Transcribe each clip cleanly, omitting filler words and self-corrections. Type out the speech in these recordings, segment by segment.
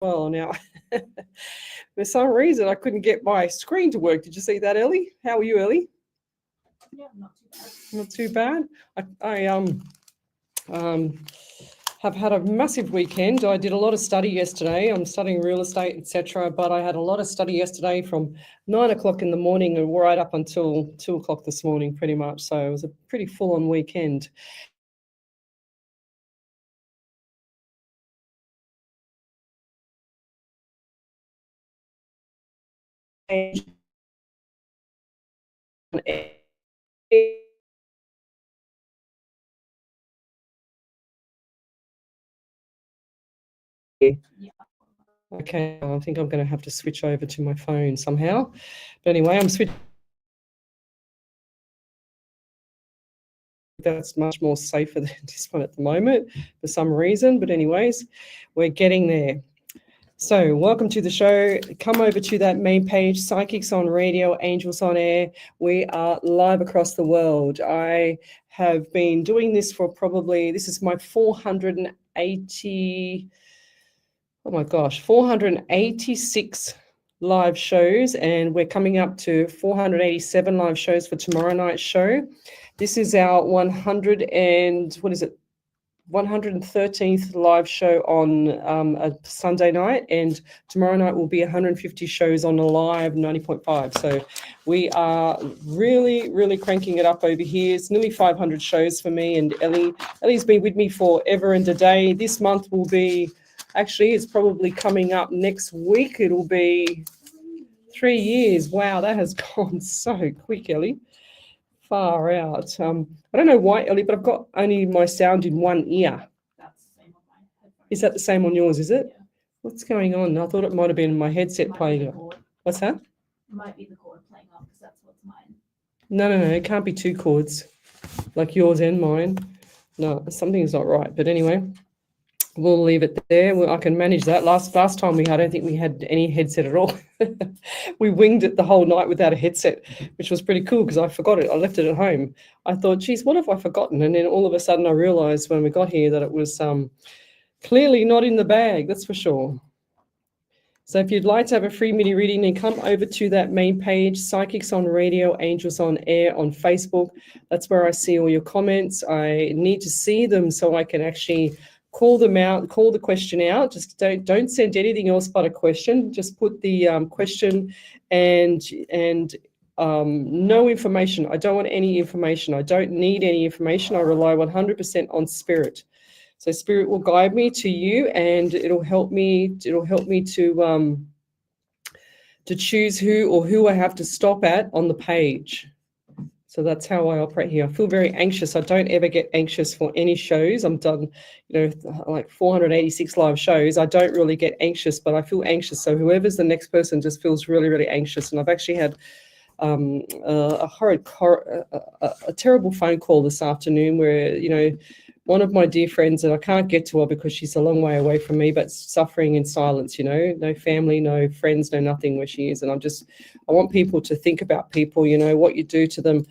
well now. For some reason, I couldn't get my screen to work. Did you see that, Ellie? How are you, Ellie? Yeah, not too bad. Not too bad. I have had a massive weekend. I did a lot of study yesterday. I'm studying real estate, etc. But I had a lot of study yesterday from 9 o'clock in the morning and right up until 2 o'clock this morning, pretty much. So it was a pretty full-on weekend. Okay, I think I'm going to have to switch over to my phone somehow. But anyway, I'm switching. That's much more safer than this one at the moment for some reason. But anyways, we're getting there. So welcome to the show. Come over to that main page, Psychics on Radio, Angels on Air. We are live across the world. I have been doing this for this is my 486 live shows, and we're coming up to 487 live shows for tomorrow night's show. This is our 113th live show on a Sunday night, and tomorrow night will be 150 shows on a live 90.5. So we are really, really cranking it up over here. It's nearly 500 shows for me, and Ellie's been with me forever and a day. This month will be, actually, it's probably coming up next week. It'll be 3 years. Wow, that has gone so quick, Ellie. Far out. I don't know why, Ellie, but I've got only my sound in one ear. That's the same on my headphones. Is that the same on yours, is it? Yeah. What's going on? I thought it might have been my headset playing up. What's that? It might be the cord playing up because that's what's mine. No. It can't be two cords like yours and mine. No, something's not right. But anyway, we'll leave it there. I can manage that. Last time I don't think we had any headset at all. We winged it the whole night without a headset, which was pretty cool because I forgot it. I left it at home. I thought, geez, what have I forgotten? And then all of a sudden I realized when we got here that it was clearly not in the bag, that's for sure. So if you'd like to have a free mini reading, then come over to that main page, Psychics on Radio, Angels on Air on Facebook. That's where I see all your comments. I need to see them so I can actually call them out, call the question out. Just don't send anything else but a question. Just put the question and no information. I don't want any information. I don't need any information. I rely 100% on spirit. So spirit will guide me to you, and it'll help me to choose who I have to stop at on the page. So that's how I operate here. I feel very anxious. I don't ever get anxious for any shows. I'm done, like 486 live shows. I don't really get anxious, but I feel anxious. So whoever's the next person just feels really, really anxious. And I've actually had a terrible phone call this afternoon where, one of my dear friends, and I can't get to her because she's a long way away from me, but suffering in silence, no family, no friends, no nothing where she is. And I want people to think about people, what you do to them.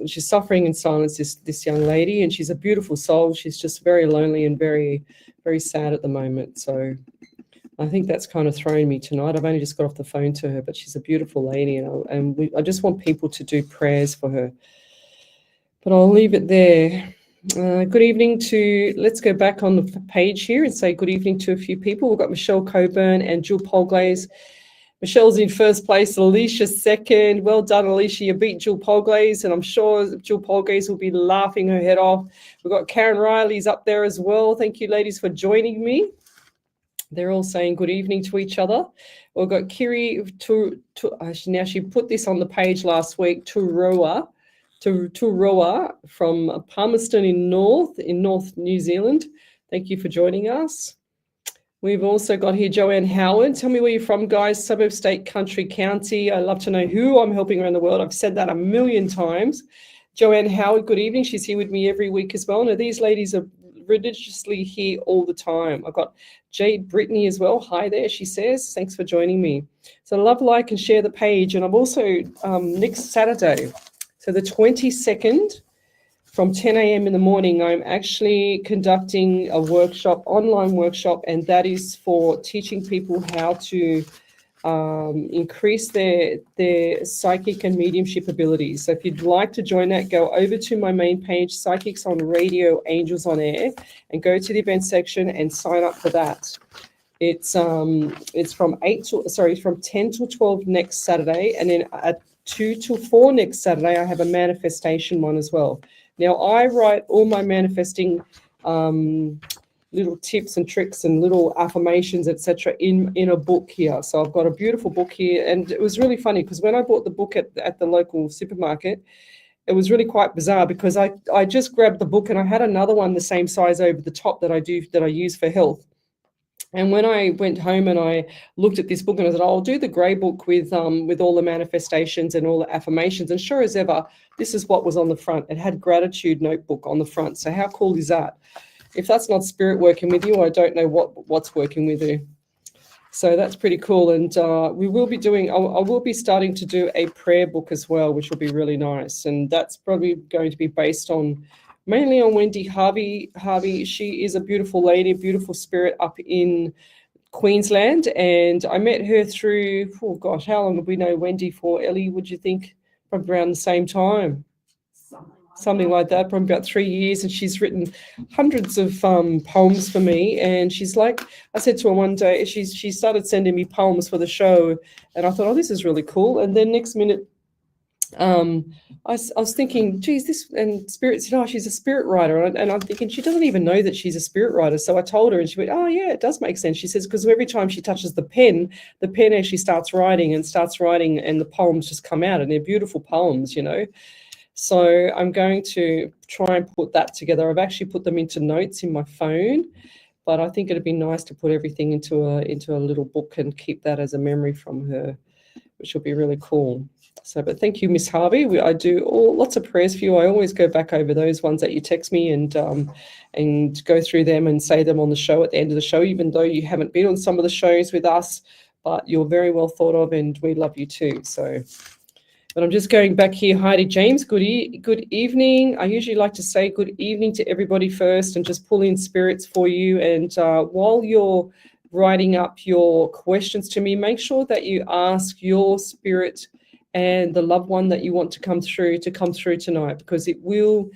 She's suffering in silence, this young lady, and she's a beautiful soul. She's just very lonely and very, very sad at the moment. So I think that's kind of thrown me tonight. I've only just got off the phone to her, but she's a beautiful lady, and I just want people to do prayers for her. But I'll leave it there. Good evening let's go back on the page here and say good evening to a few people. We've got Michelle Coburn and Jill Polglaze. Michelle's in first place, Alicia second. Well done, Alicia. You beat Jill Polglaze, and I'm sure Jill Polglaze will be laughing her head off. We've got Karen Riley's up there as well. Thank you, ladies, for joining me. They're all saying good evening to each other. We've got Kiri, now she put this on the page last week, Turoa from Palmerston in North New Zealand. Thank you for joining us. We've also got here Joanne Howard. Tell me where you're from, guys. Suburb, state, country, county. I love to know who I'm helping around the world. I've said that a million times. Joanne Howard, good evening. She's here with me every week as well. Now, these ladies are religiously here all the time. I've got Jade Brittany as well. Hi there, she says. Thanks for joining me. So love, like, and share the page. And I'm also next Saturday, so the 22nd from 10 a.m. in the morning, I'm actually conducting a workshop, online workshop, and that is for teaching people how to increase their psychic and mediumship abilities. So if you'd like to join that, go over to my main page, Psychics on Radio, Angels on Air, and go to the event section and sign up for that. It's from 10 till 12 next Saturday, and then at 2 till 4 next Saturday, I have a manifestation one as well. Now, I write all my manifesting little tips and tricks and little affirmations, etc., in a book here. So I've got a beautiful book here, and it was really funny because when I bought the book at the local supermarket, it was really quite bizarre because I just grabbed the book and I had another one the same size over the top that I use for health. And when I went home and I looked at this book and I said, I'll do the grey book with all the manifestations and all the affirmations. And sure as ever, this is what was on the front. It had gratitude notebook on the front. So how cool is that? If that's not spirit working with you, I don't know what's working with you. So that's pretty cool. And we will be doing, I will be starting to do a prayer book as well, which will be really nice. And that's probably going to be based on, mainly on Wendy Harvey. She is a beautiful lady, beautiful spirit up in Queensland. And I met her through, oh gosh, how long have we known Wendy for, Ellie, would you think? Probably around the same time. Something like that, probably about 3 years, and she's written hundreds of poems for me. And she's like, I said to her one day, she started sending me poems for the show, and I thought, oh, this is really cool. And then next minute, I was thinking, geez, this, and Spirit said, oh, she's a spirit writer, and I'm thinking she doesn't even know that she's a spirit writer. So I told her, and she went, oh yeah, it does make sense. She says, because every time she touches the pen actually starts writing, and the poems just come out, and they're beautiful poems, you know. So I'm going to try and put that together. I've actually put them into notes in my phone, but I think it'd be nice to put everything into a little book and keep that as a memory from her, which will be really cool. So, but thank you, Miss Harvey. I do lots of prayers for you. I always go back over those ones that you text me and go through them and say them on the show at the end of the show, even though you haven't been on some of the shows with us, but you're very well thought of, and we love you too. So. But I'm just going back here. Heidi James, good evening. I usually like to say good evening to everybody first and just pull in spirits for you. And while you're writing up your questions to me, make sure that you ask your spirit and the loved one that you want to come through tonight, because it will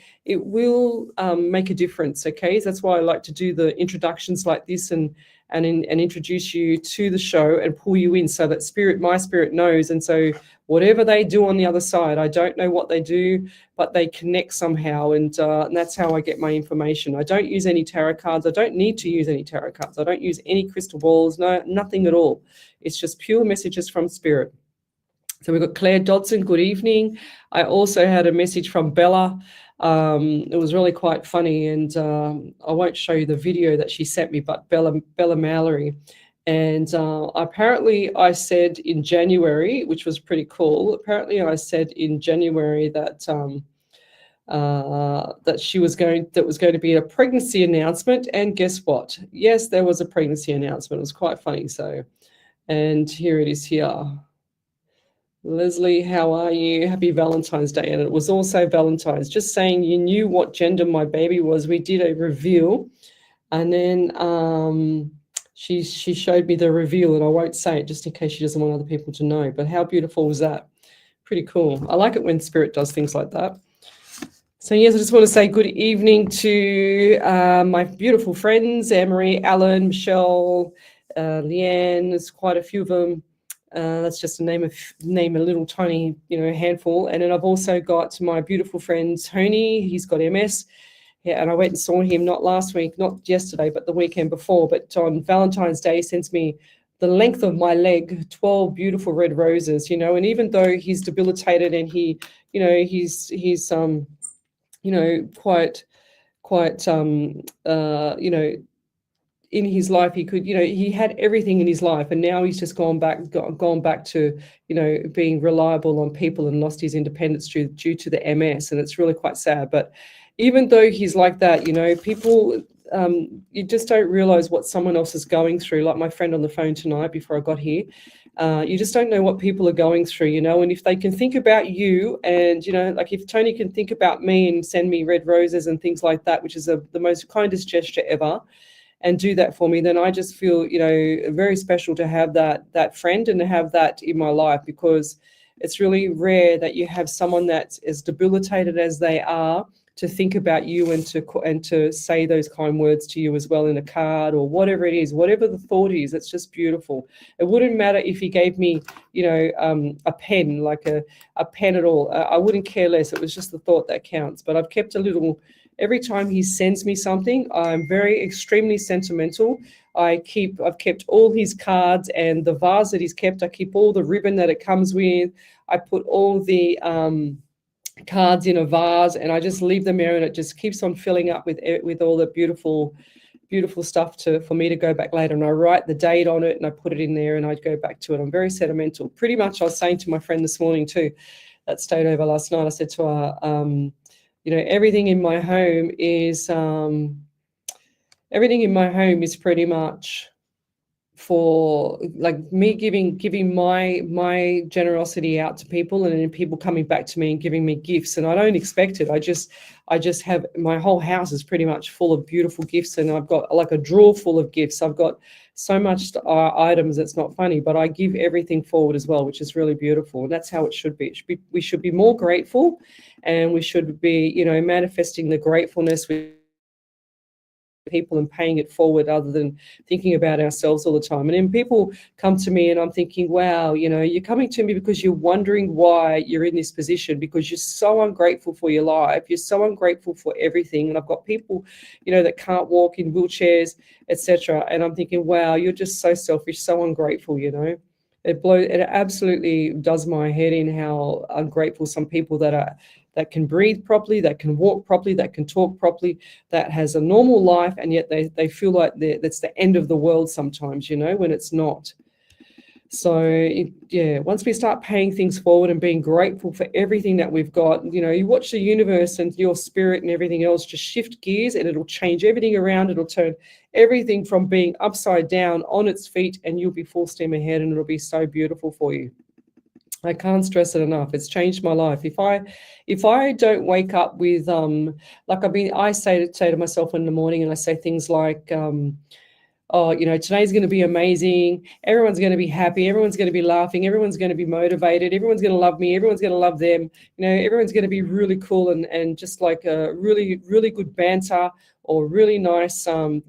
make a difference. Okay, so that's why I like to do the introductions like this and introduce you to the show and pull you in, so that my spirit knows. And so whatever they do on the other side, I don't know what they do, but they connect somehow, and that's how I get my information. I don't use any tarot cards. I don't need to use any tarot cards. I don't use any crystal balls, nothing at all. It's just pure messages from spirit. So we've got Claire Dodson, good evening. I also had a message from Bella. It was really quite funny, and I won't show you the video that she sent me, but Bella Mallory. And apparently I said in January, which was pretty cool, apparently I said in January that that was going to be a pregnancy announcement. And guess what? Yes, there was a pregnancy announcement. It was quite funny. So, and here it is here. Leslie, how are you? Happy Valentine's Day. And it was also Valentine's. Just saying you knew what gender my baby was. We did a reveal, and then she showed me the reveal, and I won't say it just in case she doesn't want other people to know. But how beautiful was that? Pretty cool. I like it when spirit does things like that. So yes, I just want to say good evening to my beautiful friends, Anne-Marie, Alan, Michelle, Leanne. There's quite a few of them. That's just to name a little tiny, handful. And then I've also got my beautiful friend Tony. He's got MS. Yeah, and I went and saw him not last week, not yesterday, but the weekend before. But on Valentine's Day, he sends me the length of my leg, 12 beautiful red roses. And even though he's debilitated and he's quite in his life, he could, he had everything in his life, and now he's just gone back to, being reliable on people and lost his independence due to the MS, and it's really quite sad. But even though he's like that, people, you just don't realize what someone else is going through. Like my friend on the phone tonight before I got here, You just don't know what people are going through, you know, and if they can think about you and, you know, like if Tony can think about me and send me red roses and things like that, which is the most kindest gesture ever, and do that for me, then I just feel, you know, very special to have that friend and to have that in my life, because it's really rare that you have someone that's as debilitated as they are to think about you and to say those kind words to you as well in a card or whatever it is, whatever the thought is. It's just beautiful. It wouldn't matter if he gave me, you know, a pen, like a pen at all. I wouldn't care less. It was just the thought that counts. But I've kept a little. Every time he sends me something, I'm very extremely sentimental. I've kept all his cards and the vase that he's kept. I keep all the ribbon that it comes with. I put all the cards in a vase, and I just leave them there, and it just keeps on filling up with all the beautiful stuff for me to go back later. And I write the date on it and I put it in there and I go back to it. I'm very sentimental. Pretty much I was saying to my friend this morning too, that stayed over last night, I said to her, you know, everything in my home is pretty much for like me giving my generosity out to people, and then people coming back to me and giving me gifts, and I don't expect it. I just have, my whole house is pretty much full of beautiful gifts, and I've got like a drawer full of gifts. I've got so much items, it's not funny, but I give everything forward as well, which is really beautiful. And that's how it should be. We should be more grateful, and we should be, you know, manifesting the gratefulness with people and paying it forward, other than thinking about ourselves all the time. And then people come to me and I'm thinking, wow, you know, you're coming to me because you're wondering why you're in this position, because you're so ungrateful for your life, you're so ungrateful for everything. And I've got people, you know, that can't walk, in wheelchairs, etc. And I'm thinking, wow, you're just so selfish, so ungrateful, you know. It absolutely does my head in how ungrateful some people that can breathe properly, that can walk properly, that can talk properly, that has a normal life, and yet they feel like that's the end of the world sometimes, you know, when it's not. So, once we start paying things forward and being grateful for everything that we've got, you know, you watch the universe and your spirit and everything else just shift gears, and it'll change everything around. It'll turn everything from being upside down on its feet, and you'll be full steam ahead, and it'll be so beautiful for you. I can't stress it enough. It's changed my life. If I don't wake up with I say to myself in the morning, and I say things like, oh, you know, today's going to be amazing. Everyone's going to be happy. Everyone's going to be laughing. Everyone's going to be motivated. Everyone's going to love me. Everyone's going to love them. You know, everyone's going to be really cool and just like a really, really good banter, or really nice, just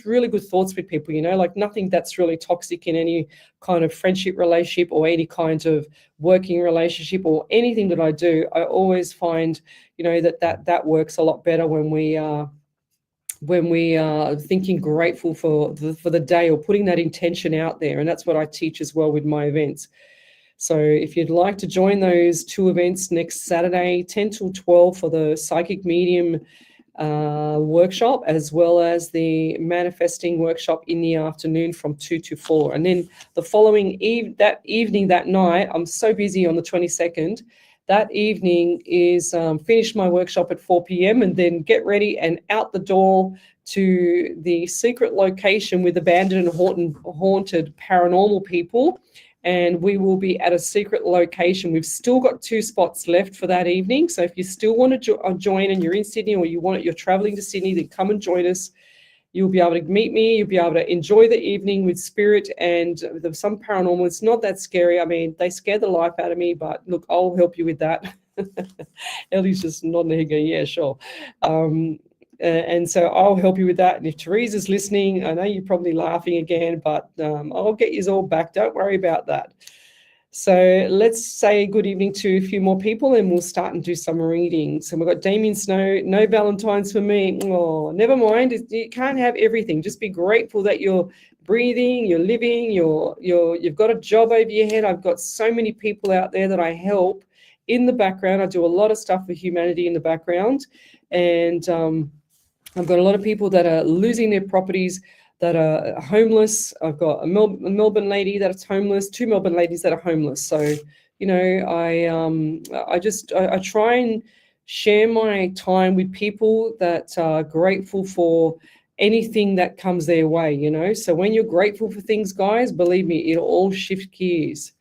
really good thoughts with people, you know, like nothing that's really toxic in any kind of friendship relationship or any kind of working relationship or anything that I do. I always find, you know, that works a lot better when we are thinking grateful for the day, or putting that intention out there. And that's what I teach as well with my events. So if you'd like to join those two events next Saturday, 10 till 12 for the Psychic Medium workshop, as well as the manifesting workshop in the afternoon from 2 to 4. And then the following that night, I'm so busy on the 22nd. That evening is finish my workshop at 4 p.m. and then get ready and out the door to the secret location with abandoned and haunted paranormal people. And we will be at a secret location. We've still got 2 spots left for that evening. So if you still want to join and you're in Sydney, or you're traveling to Sydney, then come and join us. You'll be able to meet me. You'll be able to enjoy the evening with spirit and some paranormal. It's not that scary. I mean, they scare the life out of me, but look, I'll help you with that. Ellie's just nodding her head going, yeah, sure. And so I'll help you with that. And if Teresa's listening, I know you're probably laughing again, but I'll get you all back. Don't worry about that. So let's say good evening to a few more people, and we'll start and do some readings. So we've got Damien Snow, no Valentine's for me. Oh, never mind. You can't have everything. Just be grateful that you're breathing, you're living, you've got a job over your head. I've got so many people out there that I help in the background. I do a lot of stuff for humanity in the background, and I've got a lot of people that are losing their properties, that are homeless. I've got a Melbourne lady that's homeless, 2 Melbourne ladies that are homeless. So, you know, I try and share my time with people that are grateful for anything that comes their way, you know. So when you're grateful for things, guys, believe me, it'll all shift gears.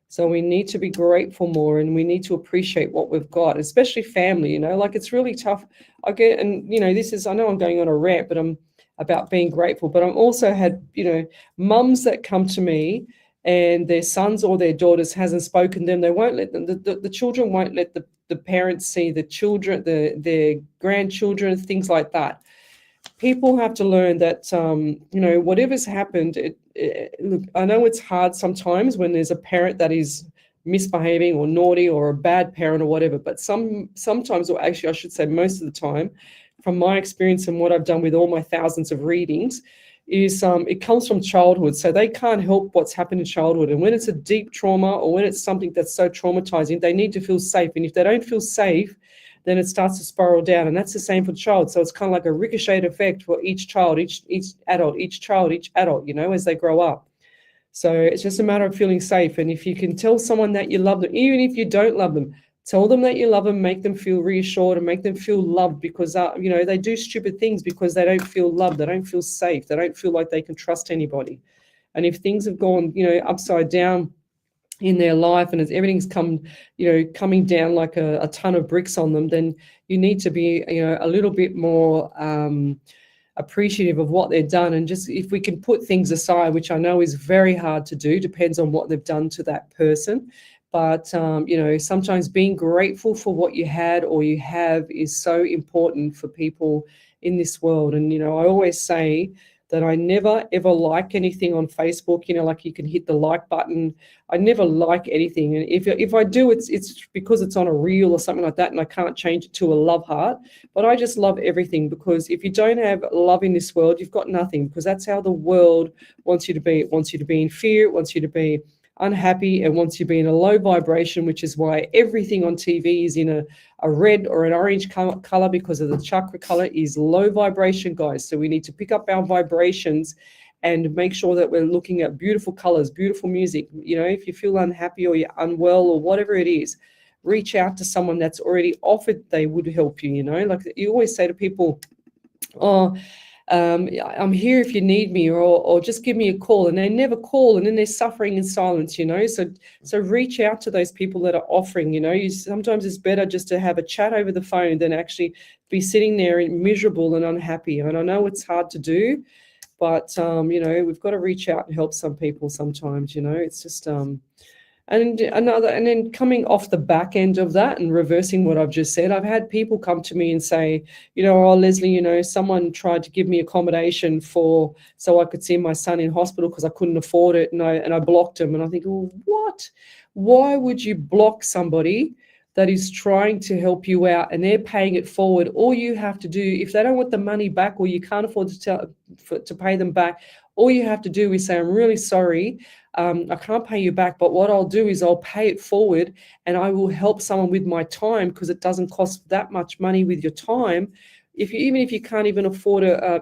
So we need to be grateful more, and we need to appreciate what we've got, especially family, you know. Like, it's really tough. I get, and you know, I know I'm going on a rant, but I'm about being grateful, but I'm also had, you know, mums that come to me and their sons or their daughters hasn't spoken to them. They won't let them, the children won't let the parents see the children, their grandchildren, things like that. People have to learn that, you know, whatever's happened, look, I know it's hard sometimes when there's a parent that is misbehaving or naughty or a bad parent or whatever, but sometimes, or actually I should say most of the time, from my experience and what I've done with all my thousands of readings, is it comes from childhood. So they can't help what's happened in childhood. And when it's a deep trauma, or when it's something that's so traumatizing, they need to feel safe. And if they don't feel safe, then it starts to spiral down. And that's the same for the child. So it's kind of like a ricochet effect for each child, each adult, each adult, you know, as they grow up. So it's just a matter of feeling safe. And if you can tell someone that you love them, even if you don't love them, tell them that you love them, make them feel reassured and make them feel loved, because, you know, they do stupid things because they don't feel loved. They don't feel safe. They don't feel like they can trust anybody. And if things have gone, you know, upside down in their life, and as everything's coming down like a ton of bricks on them, then you need to be, you know, a little bit more appreciative of what they've done. And just, if we can put things aside, which I know is very hard to do, depends on what they've done to that person. But, you know, sometimes being grateful for what you had or you have is so important for people in this world. And, you know, I always say that I never, ever like anything on Facebook, you know, like you can hit the like button. I never like anything. And if I do, it's because it's on a reel or something like that, and I can't change it to a love heart. But I just love everything, because if you don't have love in this world, you've got nothing, because that's how the world wants you to be. It wants you to be in fear. It wants you to be unhappy, and wants you to be in a low vibration, which is why everything on TV is in a red or an orange color, because of the chakra color is low vibration, guys. So we need to pick up our vibrations and make sure that we're looking at beautiful colors, beautiful music. You know, if you feel unhappy or you're unwell or whatever it is, reach out to someone that's already offered they would help you. You know, like you always say to people, oh, I'm here if you need me, or just give me a call, and they never call, and then they're suffering in silence, you know. So reach out to those people that are offering, you know. Sometimes it's better just to have a chat over the phone than actually be sitting there miserable and unhappy. And I know it's hard to do, but you know, we've got to reach out and help some people sometimes, you know. It's just and then coming off the back end of that and reversing what I've just said, I've had people come to me and say, you know, oh, Lesley, you know, someone tried to give me accommodation so I could see my son in hospital because I couldn't afford it, and I blocked him. And I think, oh, what? Why would you block somebody that is trying to help you out and they're paying it forward? All you have to do, if they don't want the money back or you can't afford to pay them back, all you have to do is say, I'm really sorry, I can't pay you back, but what I'll do is I'll pay it forward, and I will help someone with my time, because it doesn't cost that much money with your time. Even if you can't even afford a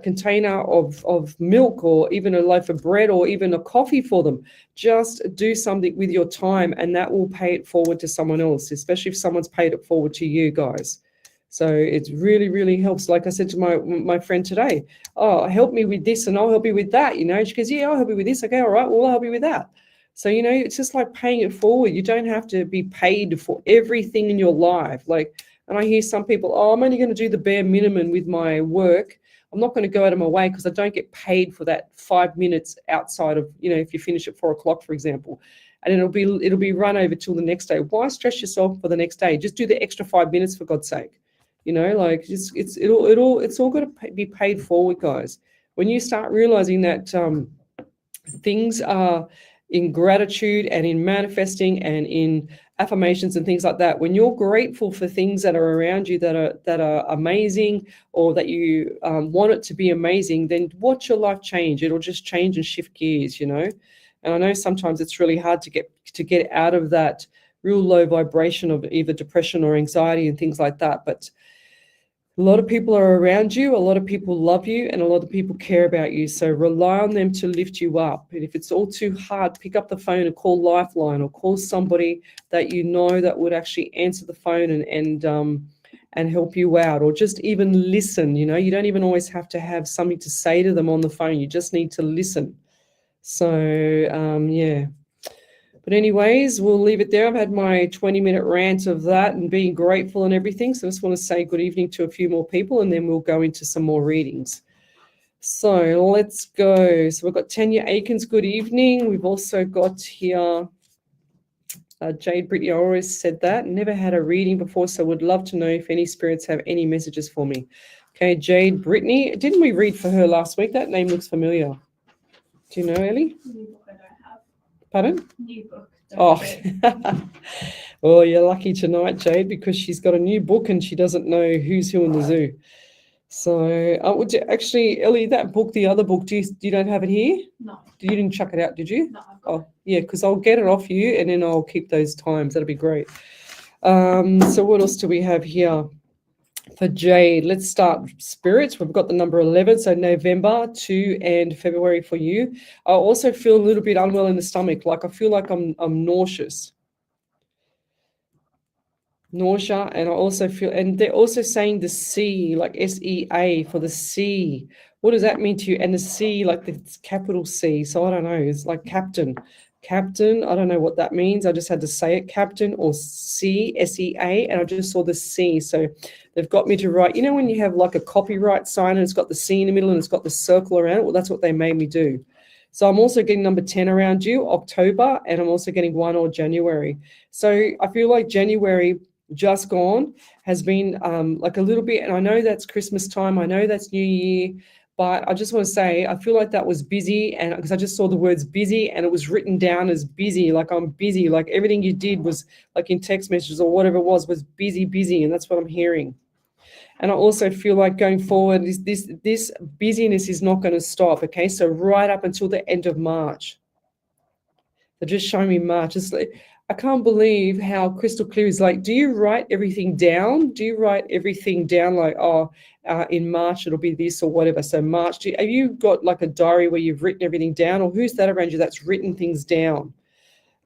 container of milk, or even a loaf of bread, or even a coffee for them, just do something with your time, and that will pay it forward to someone else, especially if someone's paid it forward to you, guys. So it really, really helps. Like I said to my friend today, oh, help me with this and I'll help you with that. You know, she goes, yeah, I'll help you with this. Okay, all right, well, I'll help you with that. So, you know, it's just like paying it forward. You don't have to be paid for everything in your life. Like, and I hear some people, oh, I'm only going to do the bare minimum with my work. I'm not going to go out of my way because I don't get paid for that 5 minutes outside of, you know, if you finish at 4 o'clock, for example. And it'll be run over till the next day. Why stress yourself for the next day? Just do the extra 5 minutes, for God's sake. You know, like it's all got to be paid forward, guys. When you start realizing that things are in gratitude and in manifesting and in affirmations and things like that, when you're grateful for things that are around you that are amazing, or that you want it to be amazing, then watch your life change. It'll just change and shift gears, you know. And I know sometimes it's really hard to get out of that real low vibration of either depression or anxiety and things like that. But a lot of people are around you, a lot of people love you, and a lot of people care about you. So rely on them to lift you up. And if it's all too hard, pick up the phone and call Lifeline, or call somebody that you know that would actually answer the phone and help you out, or just even listen. You know, you don't even always have to have something to say to them on the phone. You just need to listen. So, yeah. But anyways, we'll leave it there. I've had my 20-minute rant of that and being grateful and everything. So I just want to say good evening to a few more people, and then we'll go into some more readings. So let's go. So we've got Tanya Aikens, good evening. We've also got here Jade Brittany. I always said that. Never had a reading before, so would love to know if any spirits have any messages for me. Okay, Jade Brittany. Didn't we read for her last week? That name looks familiar. Do you know, Ellie? New book I don't have. Pardon? New book. Oh, well, you're lucky tonight, Jade, because she's got a new book and she doesn't know who's who in the zoo. So, would you, actually, Ellie, that book, the other book, you don't have it here? No. You didn't chuck it out, did you? No, I've got Oh, yeah, because I'll get it off you and then I'll keep those times. That'll be great. So what else do we have here for Jade? Let's start spirits. We've got the number 11, so November, 2, and February for you. I also feel a little bit unwell in the stomach. Like I feel like I'm nauseous. Nausea, and I also feel, and they're also saying the C, like SEA for the C. What does that mean to you? And the C, like the capital C. So I don't know. It's like captain. Captain, I don't know what that means. I just had to say it, captain or C, SEA, and I just saw the C. So they've got me to write, you know, when you have like a copyright sign and it's got the C in the middle and it's got the circle around it? Well, that's what they made me do. So I'm also getting number 10 around you, October, and I'm also getting 1 or January. So I feel like January just gone has been like a little bit, and I know that's Christmas time, I know that's New Year, but I just want to say I feel like that was busy, and because I just saw the words busy and it was written down as busy, like I'm busy, like everything you did was like in text messages or whatever it was busy, and that's what I'm hearing. And I also feel like going forward, this busyness is not going to stop. Okay, so right up until the end of March. They're just showing me March. It's like, I can't believe how crystal clear is. Like, do you write everything down? Do you write everything down like, in March it'll be this or whatever? So March, have you got like a diary where you've written everything down, or who's that around you that's written things down?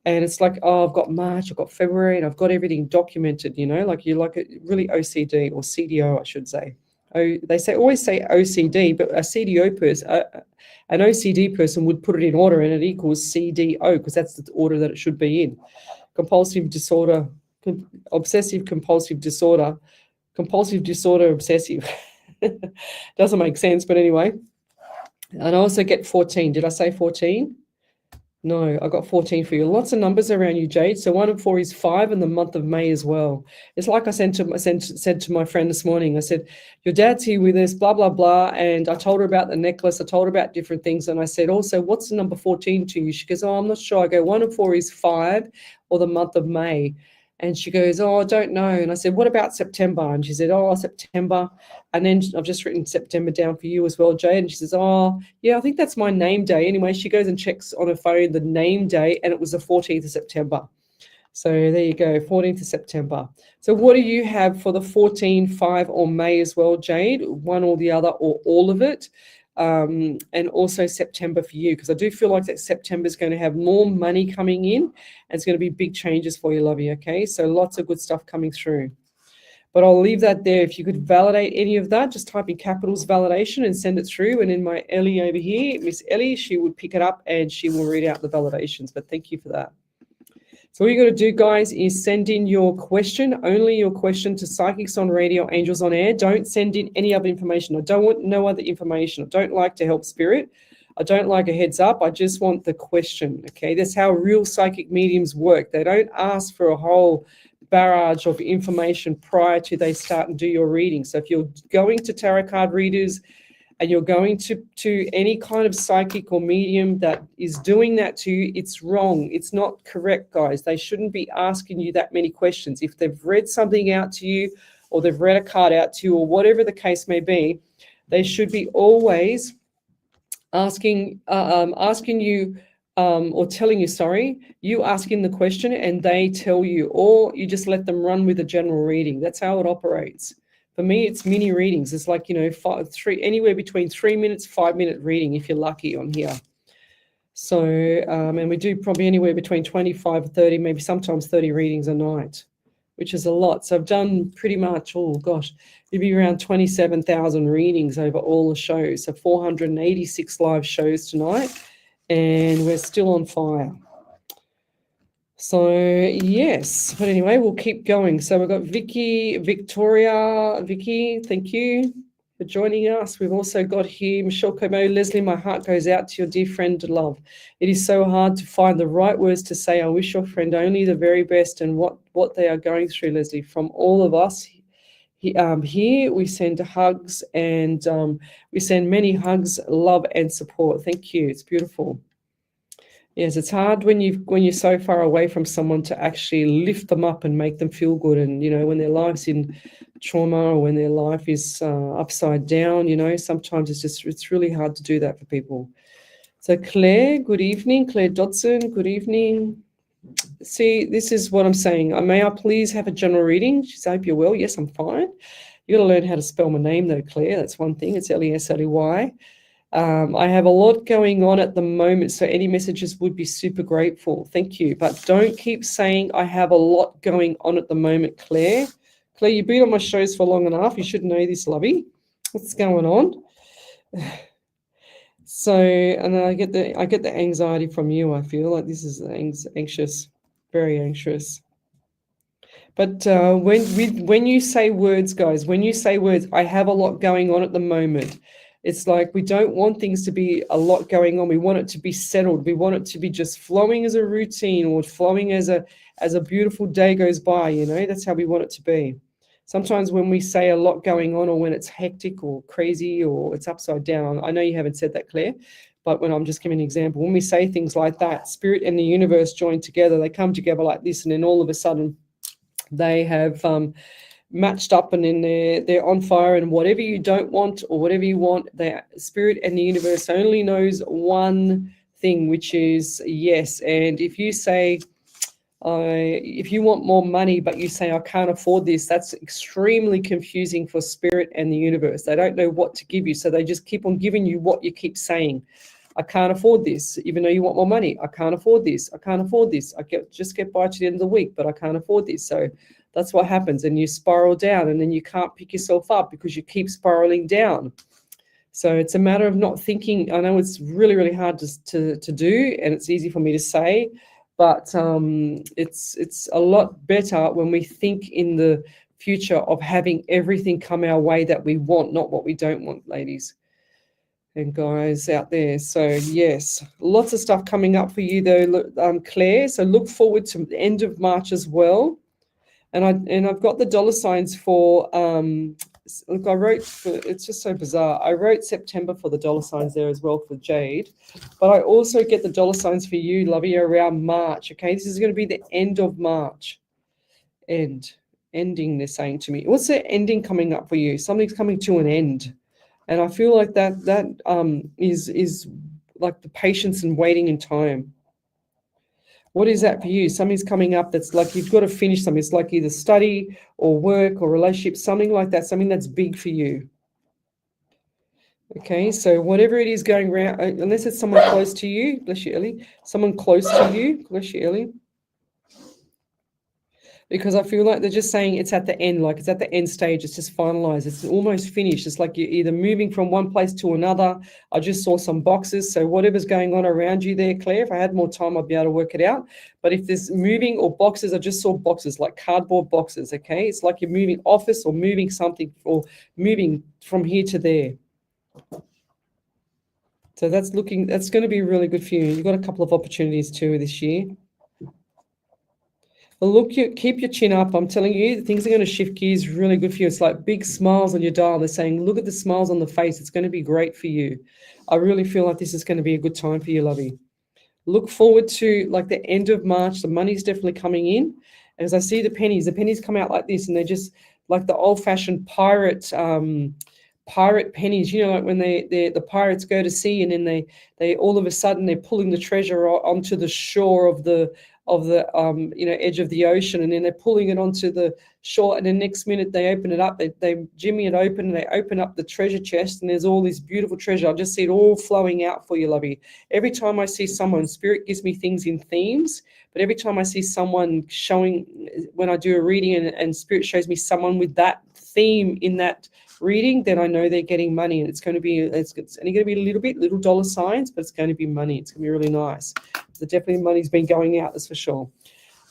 And it's like, oh, I've got March, I've got February, and I've got everything documented, you know, like you're like a really OCD or CDO, I should say. Oh, they always say OCD, but a CDO person, an OCD person would put it in order, and it equals CDO because that's the order that it should be in. Compulsive disorder, obsessive compulsive disorder, obsessive. Doesn't make sense, but anyway. And I also get 14. Did I say 14? No, I got 14 for you. Lots of numbers around you, Jade. So 1 and 4 is 5 in the month of May as well. It's like I said to my friend this morning. I said, your dad's here with us, blah, blah, blah. And I told her about the necklace. I told her about different things. And I said, also, what's the number 14 to you? She goes, oh, I'm not sure. I go, 1 and 4 is 5 or the month of May. And she goes, oh, I don't know. And I said, what about September? And she said, oh, September. And then I've just written September down for you as well, Jade. And she says, oh, yeah, I think that's my name day. Anyway, she goes and checks on her phone the name day, and it was the 14th of September. So there you go, 14th of September. So what do you have for the 14, 5 or May as well, Jade? One or the other or all of it? And also September for you, because I do feel like that September is going to have more money coming in, and it's going to be big changes for you, lovey, okay? So lots of good stuff coming through. But I'll leave that there. If you could validate any of that, just type in capitals validation and send it through. And then my Ellie over here, Miss Ellie, she would pick it up and she will read out the validations. But thank you for that. So all you got to do, guys, is send in your question, only your question, to Psychics on Radio, Angels on Air. Don't send in any other information. I don't want no other information. I don't like to help spirit. I don't like a heads up. I just want the question, okay? That's how real psychic mediums work. They don't ask for a whole barrage of information prior to they start and do your reading. So if you're going to tarot card readers and you're going to any kind of psychic or medium that is doing that to you, it's wrong. It's not correct, guys. They shouldn't be asking you that many questions. If they've read something out to you, or they've read a card out to you, or whatever the case may be, they should be always asking you or telling you, you asking the question and they tell you, or you just let them run with a general reading. That's how it operates. For me, it's mini readings. It's like, anywhere between 3 minutes, 5-minute reading if you're lucky on here. So, and we do probably anywhere between 25 or 30, maybe sometimes 30 readings a night. which is a lot. So I've done pretty much, oh gosh, it'd be around 27,000 readings over all the shows. So 486 live shows tonight, and we're still on fire. So yes, but anyway, we'll keep going. So we've got Vicky, Victoria, Vicky, thank you for joining us. We've also got here Michelle Como. Lesley, my heart goes out to your dear friend, love. It is so hard to find the right words to say. I wish your friend only the very best and what they are going through, Lesley. From all of us here, we send hugs, and we send many hugs, love and support. Thank you. It's beautiful. Yes, it's hard when you're so far away from someone to actually lift them up and make them feel good. And, you know, when their life's in trauma or when their life is upside down, you know, sometimes it's really hard to do that for people. So Claire, good evening. Claire Dodson, good evening. See, this is what I'm saying. May I please have a general reading? She said, I hope you're well. Yes, I'm fine. You got to learn how to spell my name though, Claire. That's one thing. It's Lesley. I have a lot going on at the moment, so any messages would be super grateful. Thank you. But don't keep saying I have a lot going on at the moment, Claire. Claire, you've been on my shows for long enough. You should know this, lovey. What's going on? So, and I get the anxiety from you. I feel like this is anxious, very anxious. But when you say words, guys, when you say words, I have a lot going on at the moment. It's like we don't want things to be a lot going on. We want it to be settled. We want it to be just flowing as a routine or flowing as a beautiful day goes by, you know. That's how we want it to be. Sometimes when we say a lot going on or when it's hectic or crazy or it's upside down, I know you haven't said that, Claire, but when I'm just giving an example, when we say things like that, spirit and the universe join together, they come together like this, and then all of a sudden they have matched up, and then they're on fire, and whatever you don't want or whatever you want, the spirit and the universe only knows one thing, which is yes. And if you say, if you want more money, but you say, I can't afford this, that's extremely confusing for spirit and the universe. They don't know what to give you, so they just keep on giving you what you keep saying. I can't afford this, even though you want more money. I can't afford this. I can't afford this. Just get by to the end of the week, but I can't afford this. So that's what happens, and you spiral down, and then you can't pick yourself up because you keep spiraling down. So it's a matter of not thinking. I know it's really, really hard to do, and it's easy for me to say, but it's a lot better when we think in the future of having everything come our way that we want, not what we don't want, ladies and guys out there. So yes, lots of stuff coming up for you though, Claire. So look forward to the end of March as well. And I've got the dollar signs for look, I wrote for, it's just so bizarre. I wrote September for the dollar signs there as well for Jade, but I also get the dollar signs for you, Lovey, around March. Okay, this is going to be the end of March. Ending, they're saying to me. What's the ending coming up for you? Something's coming to an end. And I feel like that is like the patience and waiting in time. What is that for you? Something's coming up that's like you've got to finish something. It's like either study or work or relationship, something like that, something that's big for you. Okay, so whatever it is going around, unless it's someone close to you, bless you, Ellie, someone close to you, bless you, Ellie. Because I feel like they're just saying it's at the end, like it's at the end stage, it's just finalized, it's almost finished. It's like you're either moving from one place to another. I just saw some boxes, so whatever's going on around you there, Claire, if I had more time, I'd be able to work it out. But if there's moving or boxes, I just saw boxes, like cardboard boxes, okay? It's like you're moving office or moving something or moving from here to there. So that's going to be really good for you. You've got a couple of opportunities too this year. Well, look, keep your chin up. I'm telling you, things are going to shift gears really good for you. It's like big smiles on your dial. They're saying, look at the smiles on the face. It's going to be great for you. I really feel like this is going to be a good time for you, lovey. Look forward to like the end of March. The money's definitely coming in. As I see the pennies come out like this, and they're just like the old-fashioned pirate pennies, you know, like when the pirates go to sea, and then they all of a sudden they're pulling the treasure onto the shore of the edge of the ocean, and then they're pulling it onto the shore, and the next minute they open it up, they jimmy it open, and they open up the treasure chest, and there's all this beautiful treasure. I just see it all flowing out for you, lovey. Every time I see someone, Spirit gives me things in themes, but every time I see someone showing, when I do a reading and Spirit shows me someone with that theme in that reading, then I know they're getting money, and it's only going to be little dollar signs, but it's going to be money. It's going to be really nice. So definitely money's been going out, that's for sure.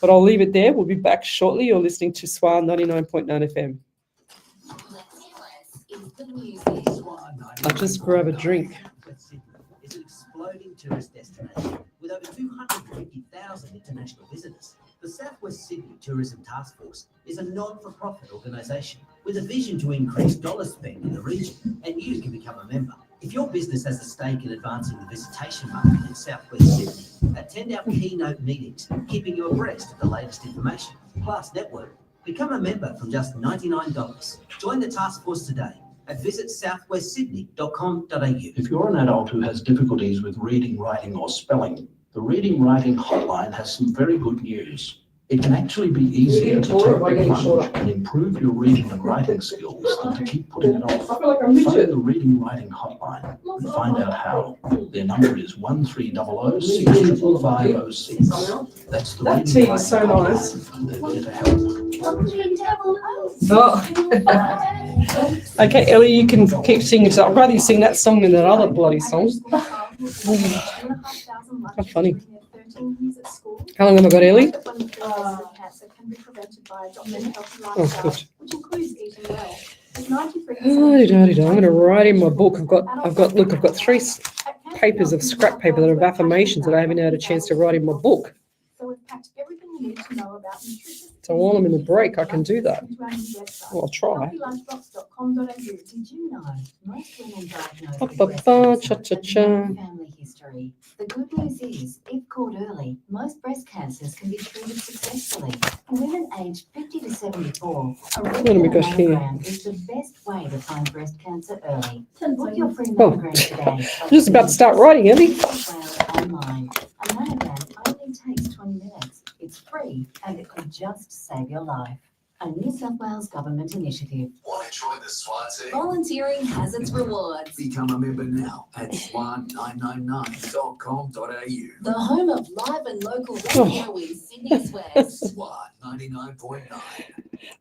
But I'll leave it there. We'll be back shortly. You're listening to SWR 99.9 FM. I'll just grab a drink. It's an exploding tourist destination with over 250,000 international visitors. The Southwest Sydney Tourism Task Force is a not-for-profit organisation with a vision to increase dollar spend in the region, and you can become a member. If your business has a stake in advancing the visitation market in Southwest Sydney, attend our keynote meetings, keeping you abreast of the latest information, plus network. Become a member from just $99. Join the task force today at visitsouthwestsydney.com.au. If you're an adult who has difficulties with reading, writing or spelling, the Reading Writing Hotline has some very good news. It can actually be easier to take the plunge and improve your reading and writing skills than to keep putting it off. Phone the Reading Writing Hotline and find out how. Their number is 1300 65506. That's the That tea is so nice. They're there to help. Oh. Okay, Ellie, you can keep singing. So I'd rather you sing that song than that other bloody song. How funny. How long have I got, Ellie? Oh, good. I'm going to write in my book. I've got 3 papers of scrap paper that are of affirmations that I haven't had a chance to write in my book. So while I'm in the break, I can do that. Well, I'll try. Did you know most women diagnosed with breast cancer have no family history? The good news is, if caught early, most breast cancers can be treated successfully. For women aged 50 to 74, a regular mammogram is the best way to find breast cancer early. Book your free mammogram today. I'm just about to start writing, Ellie. Online. A mammogram only takes 20 minutes. It's free and it could just save your life. A New South Wales government initiative. Want to join the SWAT team? Volunteering has its rewards. Become a member now at SWR999.com.au. The home of live and local radio in Sydney's West. SWR 99.9.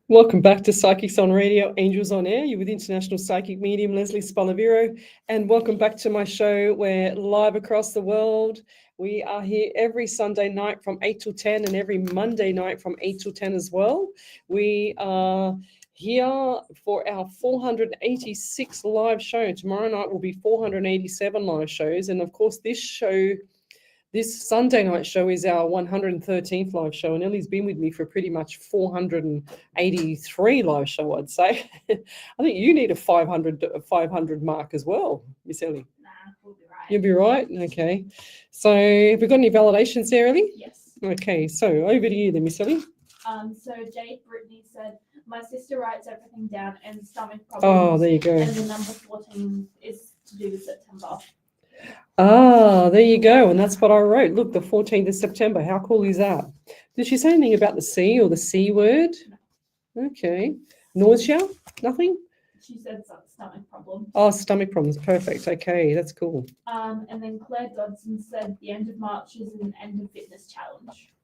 Welcome back to Psychics on Radio, Angels on Air. You're with International Psychic Medium Lesley Spaliviero, and welcome back to my show. We're live across the world. We are here every Sunday night from 8 till 10 and every Monday night from 8 till 10 as well. We are here for our 486 live show. Tomorrow night will be 487 live shows. And of course, this Sunday night show is our 113th live show. And Ellie's been with me for pretty much 483 live show, I'd say. I think you need a 500 mark as well, Miss Ellie. We'll be right. You'll be right. Okay. So have we got any validations there, Ellie? Yes. Okay. So over to you then, Miss Ellie. So Jade Brittany said, my sister writes everything down and stomach problems. Oh, there you go. And the number 14 is to do with September. Ah, there you go. And that's what I wrote. Look, the 14th of September. How cool is that? Did she say anything about the C or the C word? No. Okay. Nausea? Nothing? She said stomach problems. Oh, stomach problems. Perfect. Okay, that's cool. And then Claire Dodson said the end of March is an end of fitness challenge.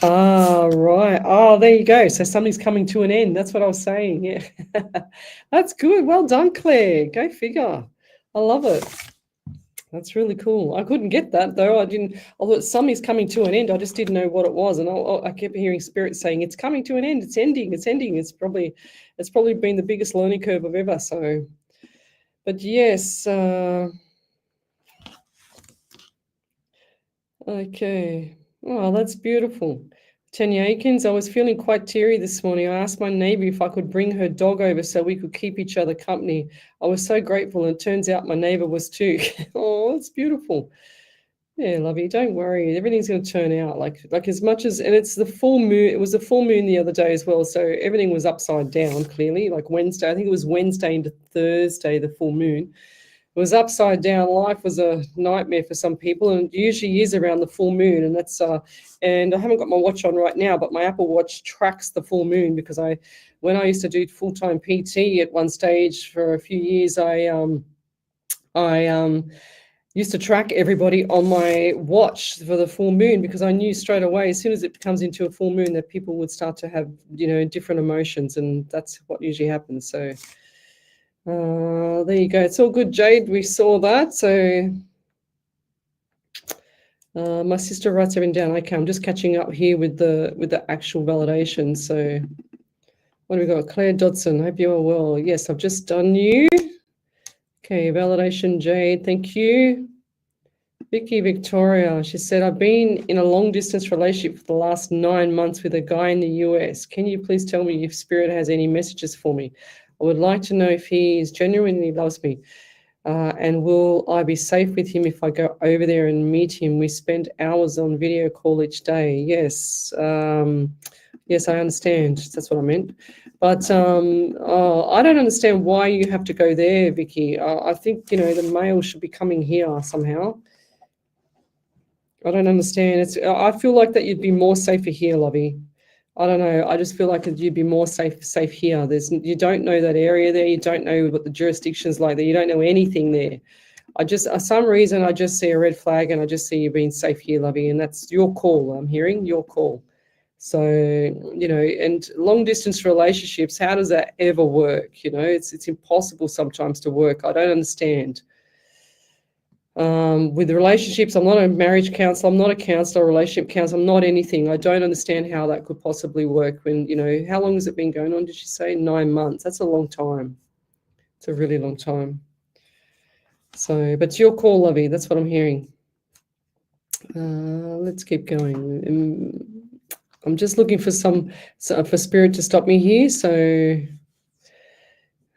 Ah, right. Oh, there you go. So something's coming to an end. That's what I was saying. Yeah. That's good. Well done, Claire. Go figure. I love it. That's really cool. I couldn't get that though. I thought something's coming to an end. I just didn't know what it was. And I kept hearing Spirit saying, it's coming to an end. It's ending. It's ending. It's probably been the biggest learning curve of ever. So, but yes. Okay. Oh, that's beautiful. Tanya Aikens, I was feeling quite teary this morning. I asked my neighbour if I could bring her dog over so we could keep each other company. I was so grateful, and it turns out my neighbour was too. Oh, it's beautiful. Yeah, lovey, don't worry. Everything's going to turn out like as much as, and it's the full moon. It was the full moon the other day as well, so everything was upside down clearly. Like Wednesday, I think it was Wednesday into Thursday, the full moon was upside down. Life was a nightmare for some people, and it usually is around the full moon. And that's and I haven't got my watch on right now, but my Apple Watch tracks the full moon because when I used to do full-time PT at one stage for a few years, I used to track everybody on my watch for the full moon because I knew straight away as soon as it comes into a full moon that people would start to have, different emotions, and that's what usually happens. So there you go. It's all good, Jade. We saw that. So my sister writes everything down. Okay, I'm just catching up here with the actual validation. So what do we got? Claire Dodson, hope you are well. Yes, I've just done you. Okay, validation, Jade, thank you. Vicky Victoria, she said, I've been in a long-distance relationship for the last 9 months with a guy in the US. Can you please tell me if Spirit has any messages for me? I would like to know if he genuinely loves me. And will I be safe with him if I go over there and meet him? We spend hours on video call each day. Yes. Yes, I understand. That's what I meant. But I don't understand why you have to go there, Vicky. I think, the mail should be coming here somehow. I don't understand. I feel like that you'd be more safer here, Lovey. I don't know. I just feel like you'd be more safe here. You don't know that area there. You don't know what the jurisdiction's like there. You don't know anything there. For some reason, I just see a red flag and I just see you being safe here, Lovey. And that's your call. I'm hearing your call. So, and long distance relationships, how does that ever work? It's impossible sometimes to work. I don't understand. With relationships, I'm not a marriage counselor, I'm not a counselor, relationship counselor, I'm not anything. I don't understand how that could possibly work when, how long has it been going on? Did she say 9 months? That's a long time. It's a really long time. So, but it's your call, Lovey. That's what I'm hearing. Let's keep going. I'm just looking for for Spirit to stop me here. So,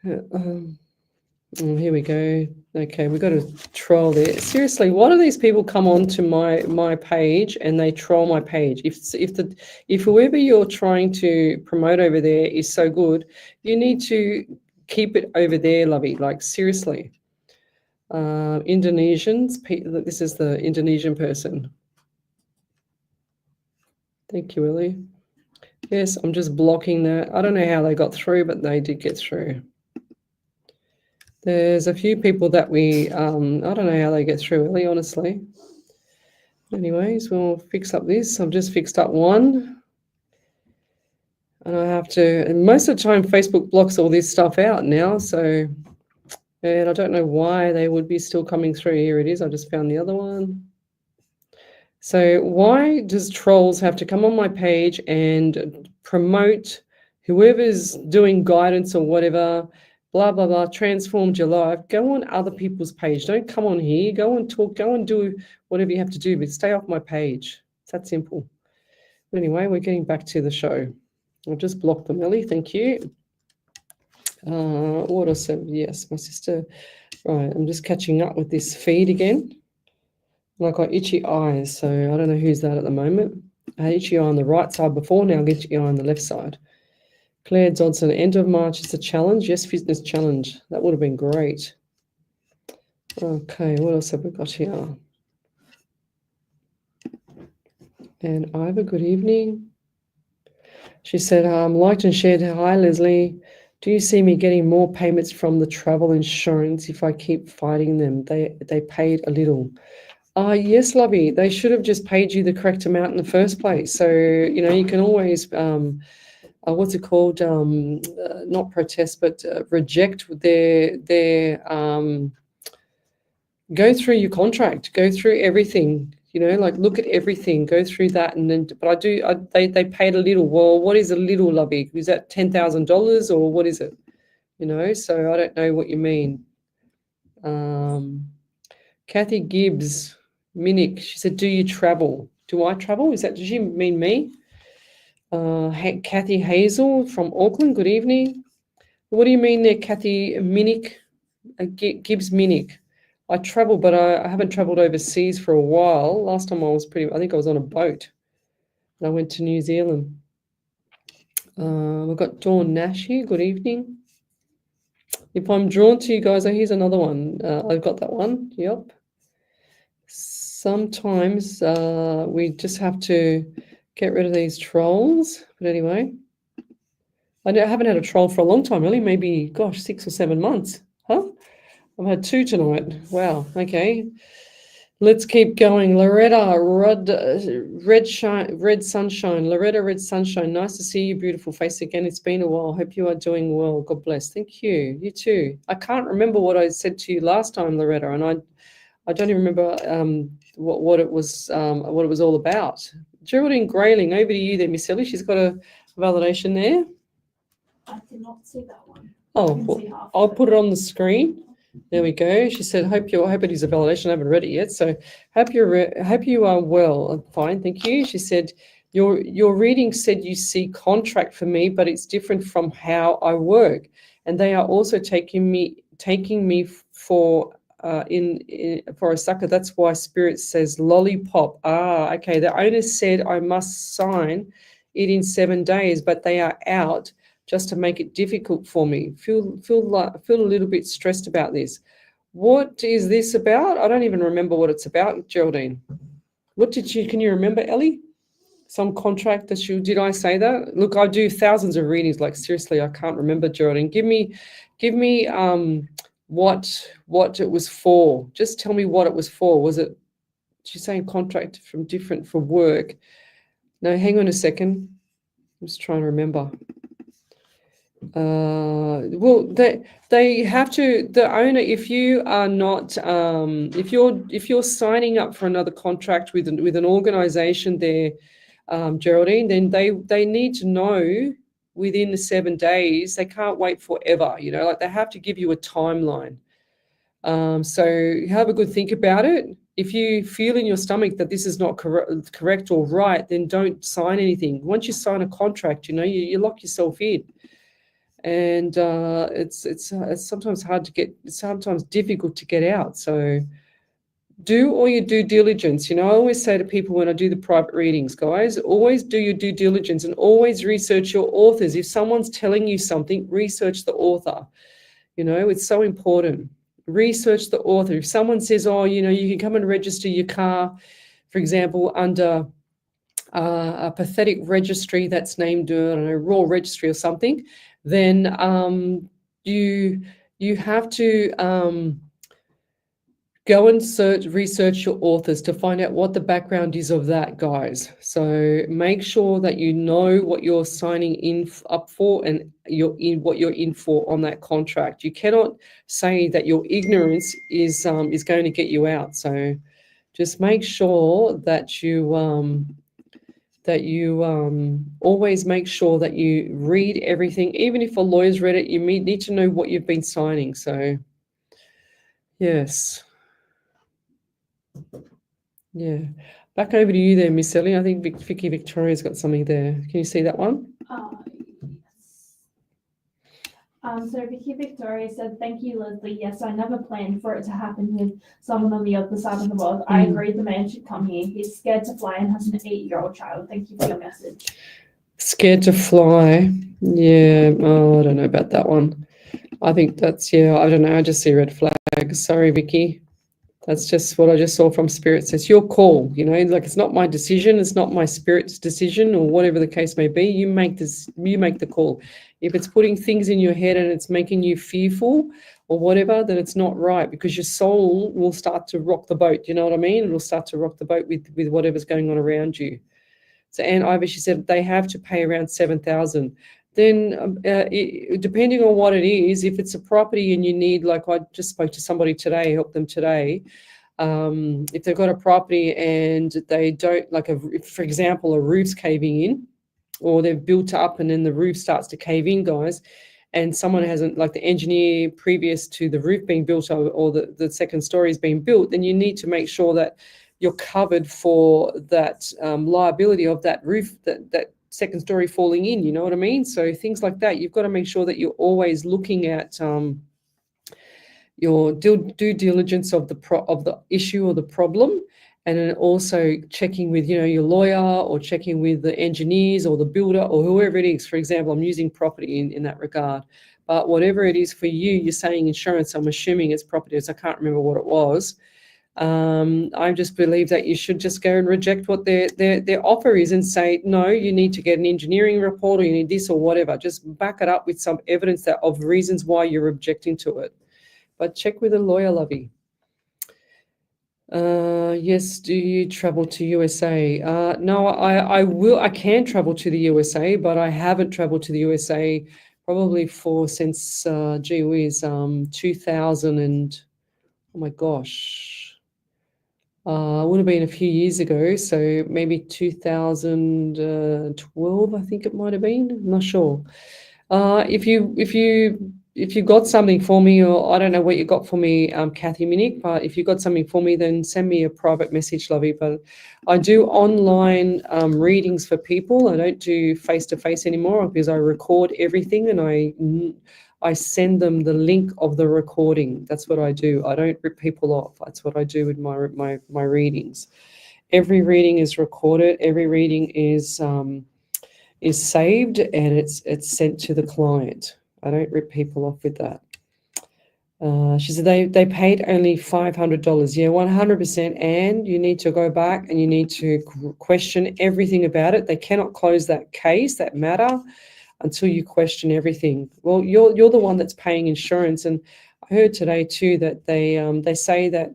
here we go. Okay, we've got a troll there. Seriously, why do these people come on to my page and they troll my page? If whoever you're trying to promote over there is so good, you need to keep it over there, Lovey. Like seriously. Indonesians. This is the Indonesian person. Thank you, Ellie. Yes, I'm just blocking that. I don't know how they got through, but they did get through. There's a few people that I don't know how they get through, really, honestly. Anyways, we'll fix up this. I've just fixed up one. And I have to, and most of the time Facebook blocks all this stuff out now. So, and I don't know why they would be still coming through. Here it is. I just found the other one. So why does trolls have to come on my page and promote whoever's doing guidance or whatever, blah, blah, blah, transformed your life? Go on other people's page. Don't come on here. Go and talk. Go and do whatever you have to do, but stay off my page. It's that simple. But anyway, we're getting back to the show. I'll just block them, Ellie. Thank you. What else? Yes, my sister. Right, I'm just catching up with this feed again. And I've got itchy eyes, so I don't know who's that at the moment. I had itchy eye on the right side before, now I get itchy eye on the left side. Claire Dodson, end of March is a challenge. Yes, fitness challenge. That would have been great. Okay, what else have we got here? And Ivor, good evening. She said, liked and shared, hi Leslie. Do you see me getting more payments from the travel insurance if I keep fighting them? They paid a little. Yes, Lovey, they should have just paid you the correct amount in the first place. So, you can always, what's it called? Not protest, but reject their go through your contract, go through everything, like look at everything, go through that. And then, but they paid a little. Well, what is a little, Lovey? Is that $10,000 or what is it? So I don't know what you mean. Kathy Gibbs, Minick, she said, do you travel? Do I travel? Does she mean me? Kathy Hazel from Auckland, good evening. What do you mean there, Kathy Minick? Gibbs Minick. I travel, but I haven't traveled overseas for a while. Last time I think I was on a boat. And I went to New Zealand. We've got Dawn Nash here, good evening. If I'm drawn to you guys, here's another one. I've got that one. Yep. Sometimes we just have to get rid of these trolls. But anyway, I haven't had a troll for a long time, really. Maybe, gosh, 6 or 7 months. Huh? I've had 2 tonight. Wow. Okay. Let's keep going. Loretta, Red Sunshine. Loretta, Red Sunshine. Nice to see your beautiful face again. It's been a while. Hope you are doing well. God bless. Thank you. You too. I can't remember what I said to you last time, Loretta, and I don't even remember what it was all about. Geraldine Grayling, over to you there, Miss Ellie. She's got a validation there. I did not see that one. Oh, I can see half I'll of it. put it on the screen. There we go. She said, hope it is a validation. I haven't read it yet. So hope you are well. I'm fine, thank you. She said, your reading said you see contract for me, but it's different from how I work. And they are also taking me for for a sucker. That's why Spirit says lollipop. Okay. The owner said I must sign it in 7 days, but they are out just to make it difficult for me. Feel a little bit stressed about this. What is this about? I don't even remember what it's about, Geraldine. Can you remember, Ellie? Some contract that did I say that? Look, I do thousands of readings, like seriously, I can't remember, Geraldine. Give me what it was for. Just tell me what it was for. Was it, she's saying contract from different for work. No, hang on a second. I'm just trying to remember. Well, they have to, the owner, if you are not if you're signing up for another contract with an organization there, Geraldine, then they need to know within the 7 days. They can't wait forever, like they have to give you a timeline. So have a good think about it. If you feel in your stomach that this is not correct or right, then don't sign anything. Once you sign a contract, you lock yourself in. And it's sometimes hard to get. It's sometimes difficult to get out. So do all your due diligence. I always say to people when I do the private readings, guys, always do your due diligence and always research your authors. If someone's telling you something, research the author. It's so important. Research the author. If someone says, oh, you can come and register your car, for example, under a pathetic registry that's named, I don't know, Royal Registry or something, then you have to go and research your authors to find out what the background is of that, guys. So make sure that you know what you're signing up for and what you're in for on that contract. You cannot say that your ignorance is going to get you out. So just make sure that you always make sure that you read everything. Even if a lawyer's read it, you need to know what you've been signing. So, yes. Yeah. Back over to you there, Miss Ellie. I think Vicky Victoria's got something there. Can you see that one? Yes. So Vicky Victoria said, thank you, Lesley. Yes, I never planned for it to happen with someone on the other side of the world. I agree the man should come here. He's scared to fly and has an 8-year-old child. Thank you for your message. Scared to fly. Yeah. Oh, I don't know about that one. I think that's, I don't know. I just see red flags. Sorry, Vicky. That's just what I just saw from Spirit. Says your call, like it's not my decision. It's not my Spirit's decision or whatever the case may be. You make the call. If it's putting things in your head and it's making you fearful or whatever, then it's not right, because your soul will start to rock the boat. You know what I mean? It'll start to rock the boat with whatever's going on around you. So Anne Ivy, she said they have to pay around $7,000. Then depending on what it is, if it's a property and you need, like I just spoke to somebody today, helped them today, if they've got a property and they don't, for example, a roof's caving in, or they've built up and then the roof starts to cave in, guys, and someone hasn't, like the engineer previous to the roof being built or the second story is being built, then you need to make sure that you're covered for that liability of that roof, that second story falling in, you know what I mean? So things like that, you've got to make sure that you're always looking at your due diligence of the issue or the problem, and then also checking with your lawyer or checking with the engineers or the builder or whoever it is. For example, I'm using property in that regard, But whatever it is for you, you're saying insurance. I'm assuming it's property. I can't remember what it was. I just believe that you should just go and reject what their offer is and say, no, you need to get an engineering report or you need this or whatever. Just back it up with some evidence that of reasons why you're objecting to it. But check with a lawyer, lovey. Yes, do you travel to USA? No, I can travel to the USA, but I haven't traveled to the USA probably since, gee whiz, 2000 and, oh my gosh. Would have been a few years ago, so maybe 2012, I think it might have been. I'm not sure. If you got something for me, or I don't know what you got for me, Kathy Minnick, but if you got something for me, then send me a private message, lovey. But I do online readings for people. I don't do face-to-face anymore because I record everything and I send them the link of the recording. That's what I do. I don't rip people off. That's what I do with my readings. Every reading is recorded. Every reading is saved and it's sent to the client. I don't rip people off with that. She said they paid only $500. Yeah, 100%. And you need to go back and you need to question everything about it. They cannot close that case, that matter, until you question everything. Well, you're the one that's paying insurance, and I heard today too that they say that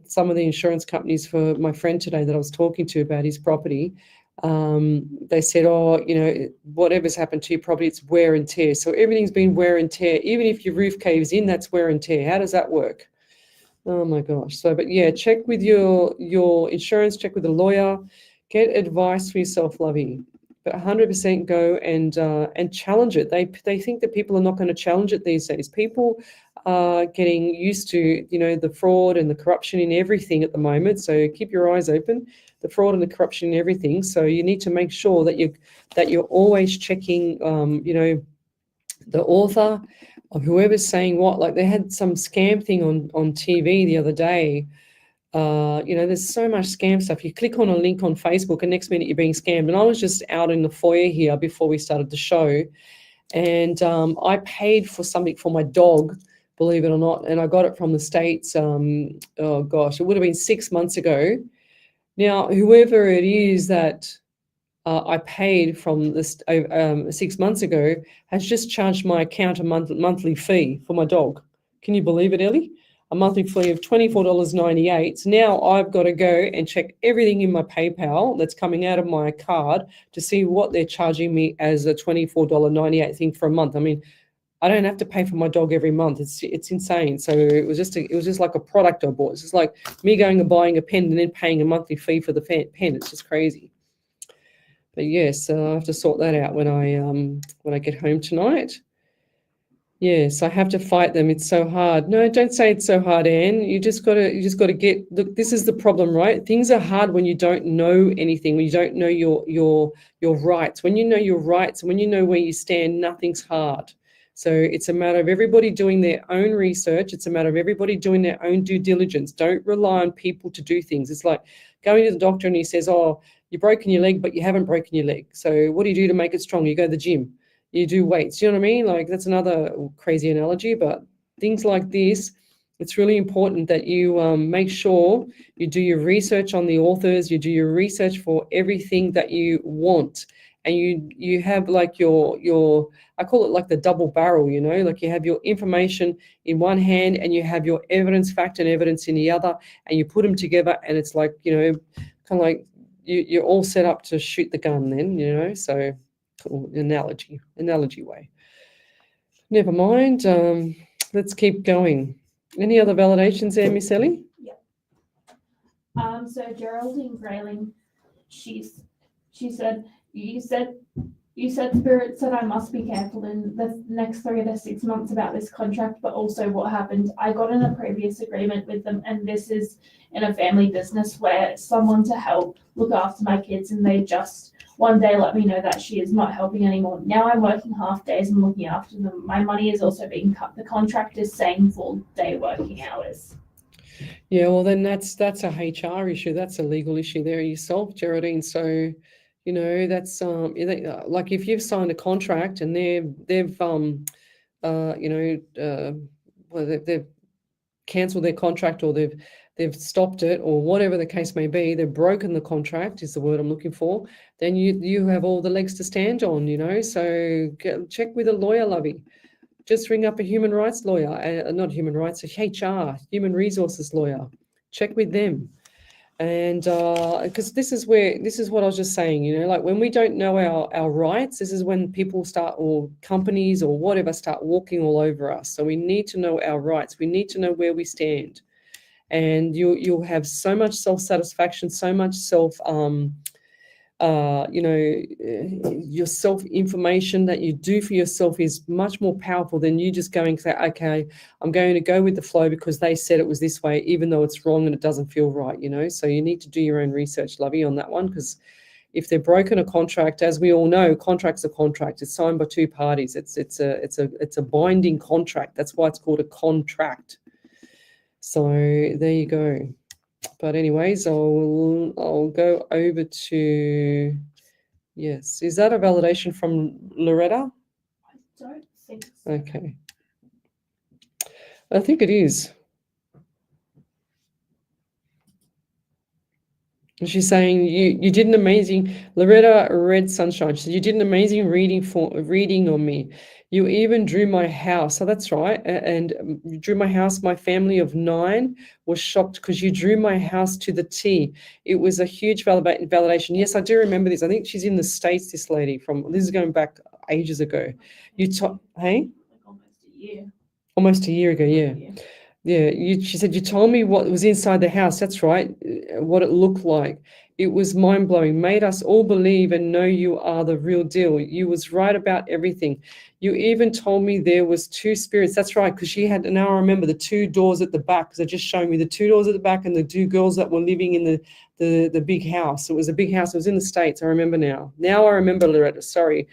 some of the insurance companies, for my friend today that I was talking to about his property, they said, oh, whatever's happened to your property, it's wear and tear. So everything's been wear and tear. Even if your roof caves in, that's wear and tear. How does that work? Oh my gosh. So, but yeah, check with your insurance, check with a lawyer, get advice for yourself, lovey. But 100% go and challenge it. They think that people are not going to challenge it these days. People are getting used to, the fraud and the corruption in everything at the moment. So keep your eyes open. The fraud and the corruption in everything. So you need to make sure that you're always checking, the author or whoever's saying what. Like they had some scam thing on TV the other day. There's so much scam stuff. You click on a link on Facebook and next minute you're being scammed. And I was just out in the foyer here before we started the show, and I paid for something for my dog, believe it or not, and I got it from the States. Oh gosh, it would have been 6 months ago. Now, whoever it is that I paid from this 6 months ago has just charged my account a monthly fee for my dog. Can you believe it, Ellie? A monthly fee of $24.98. So now I've got to go and check everything in my PayPal that's coming out of my card to see what they're charging me as a $24.98 thing for a month. I mean, I don't have to pay for my dog every month. It's insane. So it was just like a product I bought. It's just like me going and buying a pen and then paying a monthly fee for the pen. It's just crazy. But yes, I have to sort that out when I get home tonight. Yes, I have to fight them. It's so hard. No, don't say it's so hard, Anne. You just gotta get. Look, this is the problem, right? Things are hard when you don't know anything, when you don't know your rights. When you know your rights, when you know where you stand, nothing's hard. So it's a matter of everybody doing their own research. It's a matter of everybody doing their own due diligence. Don't rely on people to do things. It's like going to the doctor and he says, oh, you've broken your leg, but you haven't broken your leg. So what do you do to make it strong? You go to the gym. You do weights. You know what I mean? Like that's another crazy analogy, but things like this, it's really important that you make sure you do your research on the authors, you do your research for everything that you want. And you have like your I call it like the double barrel, like you have your information in one hand and you have your evidence, fact and evidence in the other, and you put them together and it's like, kind of like you're all set up to shoot the gun then, so cool analogy way. Never mind. Let's keep going. Any other validations there, Miss Ellie? Yeah. So Geraldine Grayling, she said, you said Spirit said I must be careful in the next 3 to 6 months about this contract, but also what happened. I got in a previous agreement with them, and this is in a family business where someone to help look after my kids, and they just one day let me know that she is not helping anymore. Now I'm working half days and looking after them. My money is also being cut. The contract is saying full day working hours. Yeah, well then that's a HR issue. That's a legal issue there yourself, Geraldine. So that's like if you've signed a contract and they've well, they've cancelled their contract, or they've stopped it, or whatever the case may be, they've broken the contract is the word I'm looking for, then you have all the legs to stand on, so check with a lawyer, lovey. Just ring up a human rights lawyer, not human rights, a HR, human resources lawyer. Check with them. And because this is what I was just saying, like when we don't know our rights, this is when people start, or companies or whatever, start walking all over us. So we need to know our rights. We need to know where we stand. And you'll have so much self-satisfaction, so much your self-information that you do for yourself is much more powerful than you just going to say, okay, I'm going to go with the flow because they said it was this way, even though it's wrong and it doesn't feel right, So you need to do your own research, lovey, on that one, because if they've broken a contract, as we all know, contract's a contract. It's signed by two parties. It's a binding contract. That's why it's called a contract. So there you go. But anyways, I'll go over to, yes. Is that a validation from Loretta? I don't think so. Okay. I think it is. And she's saying you did an amazing, Loretta Red Sunshine. She said you did an amazing reading on me. You even drew my house. So that's right. And you drew my house. My family of 9 was shocked because you drew my house to the T. It was a huge validation. Yes, I do remember this. I think she's in the States, this lady, this is going back ages ago. Hey? Like almost a year. Almost a year ago, yeah. Yeah, she said, you told me what was inside the house. That's right, what it looked like. It was mind-blowing, made us all believe and know you are the real deal. You was right about everything. You even told me there was 2 spirits. That's right, because she had, now I remember the 2 doors at the back, because they just showed me the 2 doors at the back and the 2 girls that were living in the big house. It was a big house. It was in the States. I remember now. Now I remember, Loretta, sorry.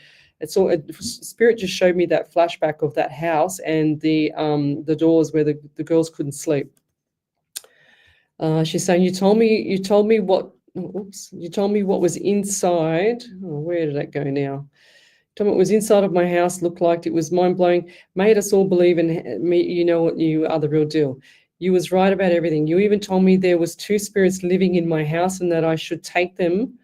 Spirit just showed me that flashback of that house and the doors where the girls couldn't sleep. She's saying you told me what was inside. Oh, where did that go now? Told me what was inside of my house looked like. It was mind blowing. Made us all believe in me. You know what, you are the real deal. You was right about everything. You even told me there was 2 spirits living in my house and that I should take them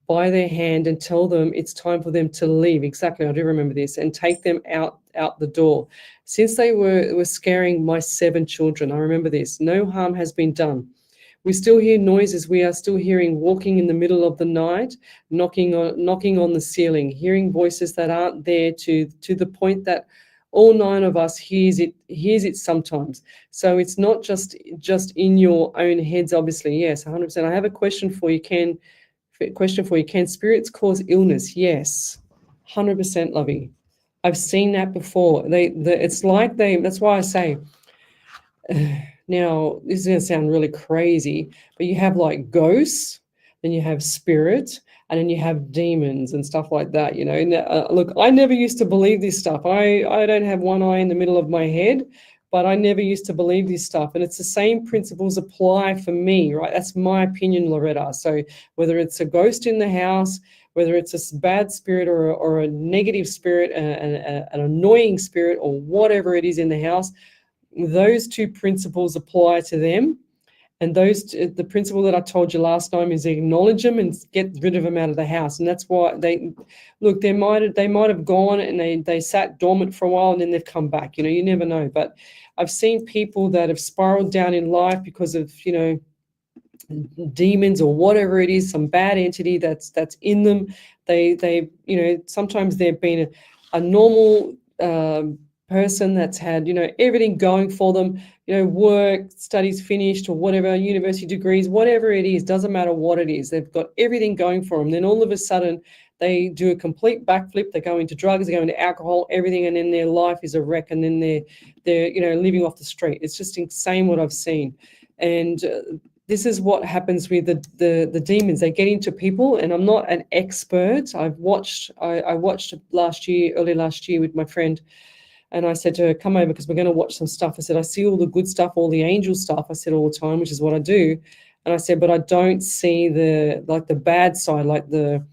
by their hand and tell them it's time for them to leave. Exactly, I do remember this, and take them out the door. Since they were scaring my 7 children, I remember this. No harm has been done. We still hear noises. We are still hearing walking in the middle of the night, knocking on the ceiling, hearing voices that aren't there to the point that all 9 of us hears it sometimes. So it's not just in your own heads, obviously. Yes, 100%. I have a question for you, Ken. Can spirits cause illness? Yes, 100%, lovey. I've seen that before. It's like that's why I say, now this is going to sound really crazy, but you have like ghosts, then you have spirits, and then you have demons and stuff like that, And, look, I never used to believe this stuff. I don't have one eye in the middle of my head, but I never used to believe this stuff. And it's the same principles apply for me, right? That's my opinion, Loretta. So whether it's a ghost in the house, whether it's a bad spirit or a negative spirit, an annoying spirit, or whatever it is in the house, those 2 principles apply to them. And the principle that I told you last time is acknowledge them and get rid of them out of the house. And that's why they might have gone and they sat dormant for a while and then they've come back. You never know. But I've seen people that have spiraled down in life because of, demons or whatever it is, some bad entity that's in them. They sometimes they've been a normal person that's had, everything going for them, work, studies finished or whatever, university degrees, whatever it is, doesn't matter what it is. They've got everything going for them. Then all of a sudden they do a complete backflip. They go into drugs, they go into alcohol, everything. And then their life is a wreck. And then they're living off the street. It's just insane what I've seen. And this is what happens with the demons. They get into people, and I'm not an expert. I watched early last year with my friend, and I said to her, come over because we're going to watch some stuff. I said, I see all the good stuff, all the angel stuff. I said all the time, which is what I do. And I said, but I don't see the bad side, like the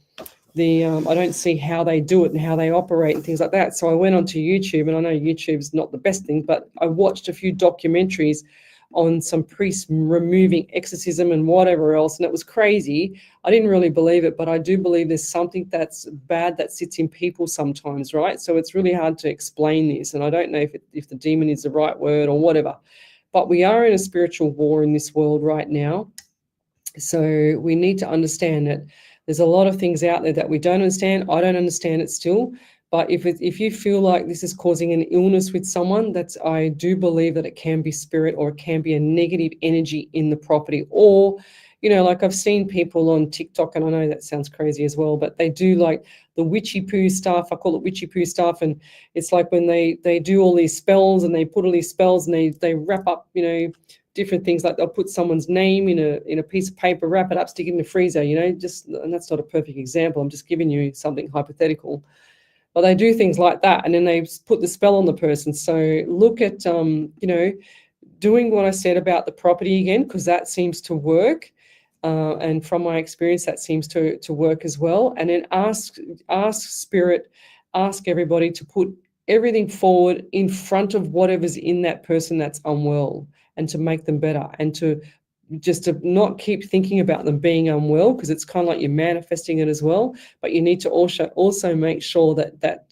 I don't see how they do it and how they operate and things like that. So I went onto YouTube, and I know YouTube's not the best thing, but I watched a few documentaries on some priests removing exorcism and whatever else, and it was crazy. I didn't really believe it, but I do believe there's something that's bad that sits in people sometimes, right? So it's really hard to explain this, and I don't know if the demon is the right word or whatever, but we are in a spiritual war in this world right now. So we need to understand that there's a lot of things out there that we don't understand. I don't understand it still. But if you feel like this is causing an illness with someone, I do believe that it can be spirit, or it can be a negative energy in the property. Or, like I've seen people on TikTok, and I know that sounds crazy as well, but they do like the witchy poo stuff. I call it witchy poo stuff. And it's like when they do all these spells, and they put all these spells, and they wrap up, different things, like they'll put someone's name in a piece of paper, wrap it up, stick it in the freezer, and that's not a perfect example. I'm just giving you something hypothetical. But they do things like that, and then they put the spell on the person. So look at, doing what I said about the property again, because that seems to work. And from my experience, that seems to work as well. And then ask spirit, ask everybody to put everything forward in front of whatever's in that person that's unwell, and to make them better, and to not keep thinking about them being unwell, because it's kind of like you're manifesting it as well. But you need to also make sure that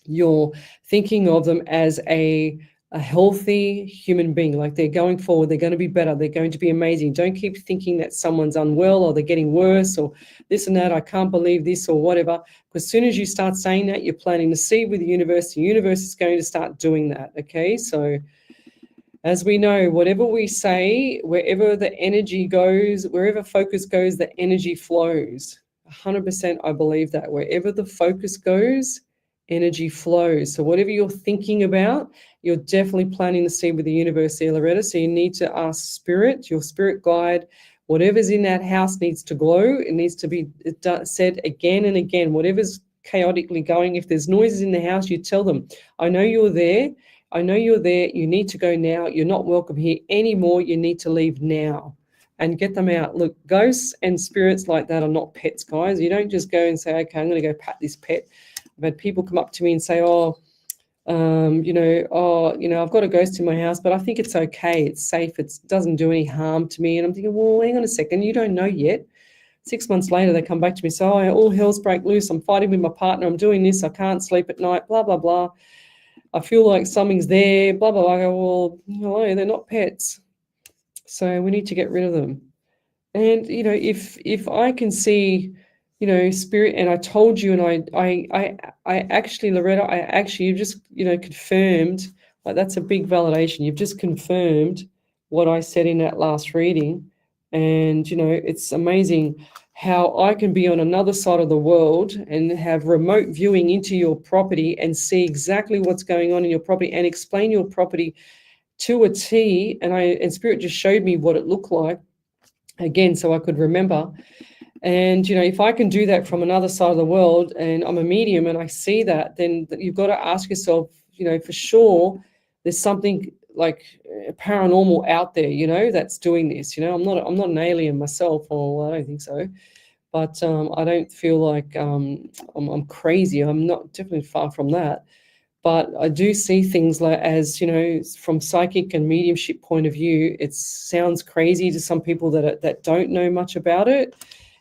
you're thinking of them as a healthy human being, like they're going forward, they're going to be better, they're going to be amazing. Don't keep thinking that someone's unwell, or they're getting worse, or this and that, I can't believe this, or whatever. Because as soon as you start saying that, you're planting the seed with the universe is going to start doing that. Okay, so as we know, whatever we say, wherever the energy goes, wherever focus goes, the energy flows. 100% I believe that. Wherever the focus goes, energy flows. So whatever you're thinking about, you're definitely planting the seed with the universe there, Loretta. So you need to ask spirit, your spirit guide, whatever's in that house needs to glow. It needs to be said again and again. Whatever's chaotically going, if there's noises in the house, you tell them, I know you're there. I know you're there. You need to go now. You're not welcome here anymore. You need to leave now, and get them out. Look, ghosts and spirits like that are not pets, guys. You don't just go and say, okay, I'm going to go pat this pet. I've had people come up to me and say, I've got a ghost in my house, but I think it's okay. It's safe. It doesn't do any harm to me. And I'm thinking, well, hang on a second. You don't know yet. 6 months later, they come back to me. So, all hell's break loose. I'm fighting with my partner. I'm doing this. I can't sleep at night, blah, blah, blah. I feel like something's there, blah, blah, blah. I go, well, hello, they're not pets. So we need to get rid of them. And, if I can see, spirit, and I told you, and I actually, Loretta, you've just, confirmed, like that's a big validation. You've just confirmed what I said in that last reading. And, it's amazing how I can be on another side of the world and have remote viewing into your property and see exactly what's going on in your property and explain your property to a T. And spirit just showed me what it looked like again, so I could remember. And, if I can do that from another side of the world, and I'm a medium and I see that, then you've got to ask yourself, for sure, there's something like paranormal out there, that's doing this. I'm not an alien myself, or I don't think so. But I don't feel like I'm crazy. I'm not, definitely far from that. But I do see things like, as from psychic and mediumship point of view, it sounds crazy to some people that don't know much about it.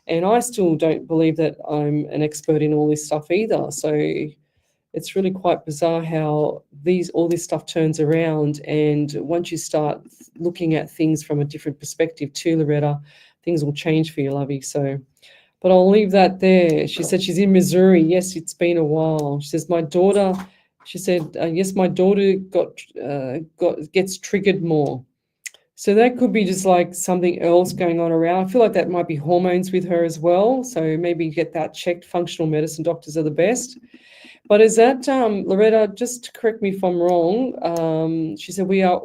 And I still don't believe that I'm an expert in all this stuff either. So it's really quite bizarre how all this stuff turns around. And once you start looking at things from a different perspective too, Loretta, things will change for you, lovey. So, but I'll leave that there. She said she's in Missouri. Yes, it's been a while. She says, my daughter gets triggered more. So that could be just like something else going on around. I feel like that might be hormones with her as well. So maybe get that checked. Functional medicine doctors are the best. But is that, Loretta, just to correct me if I'm wrong, she said we are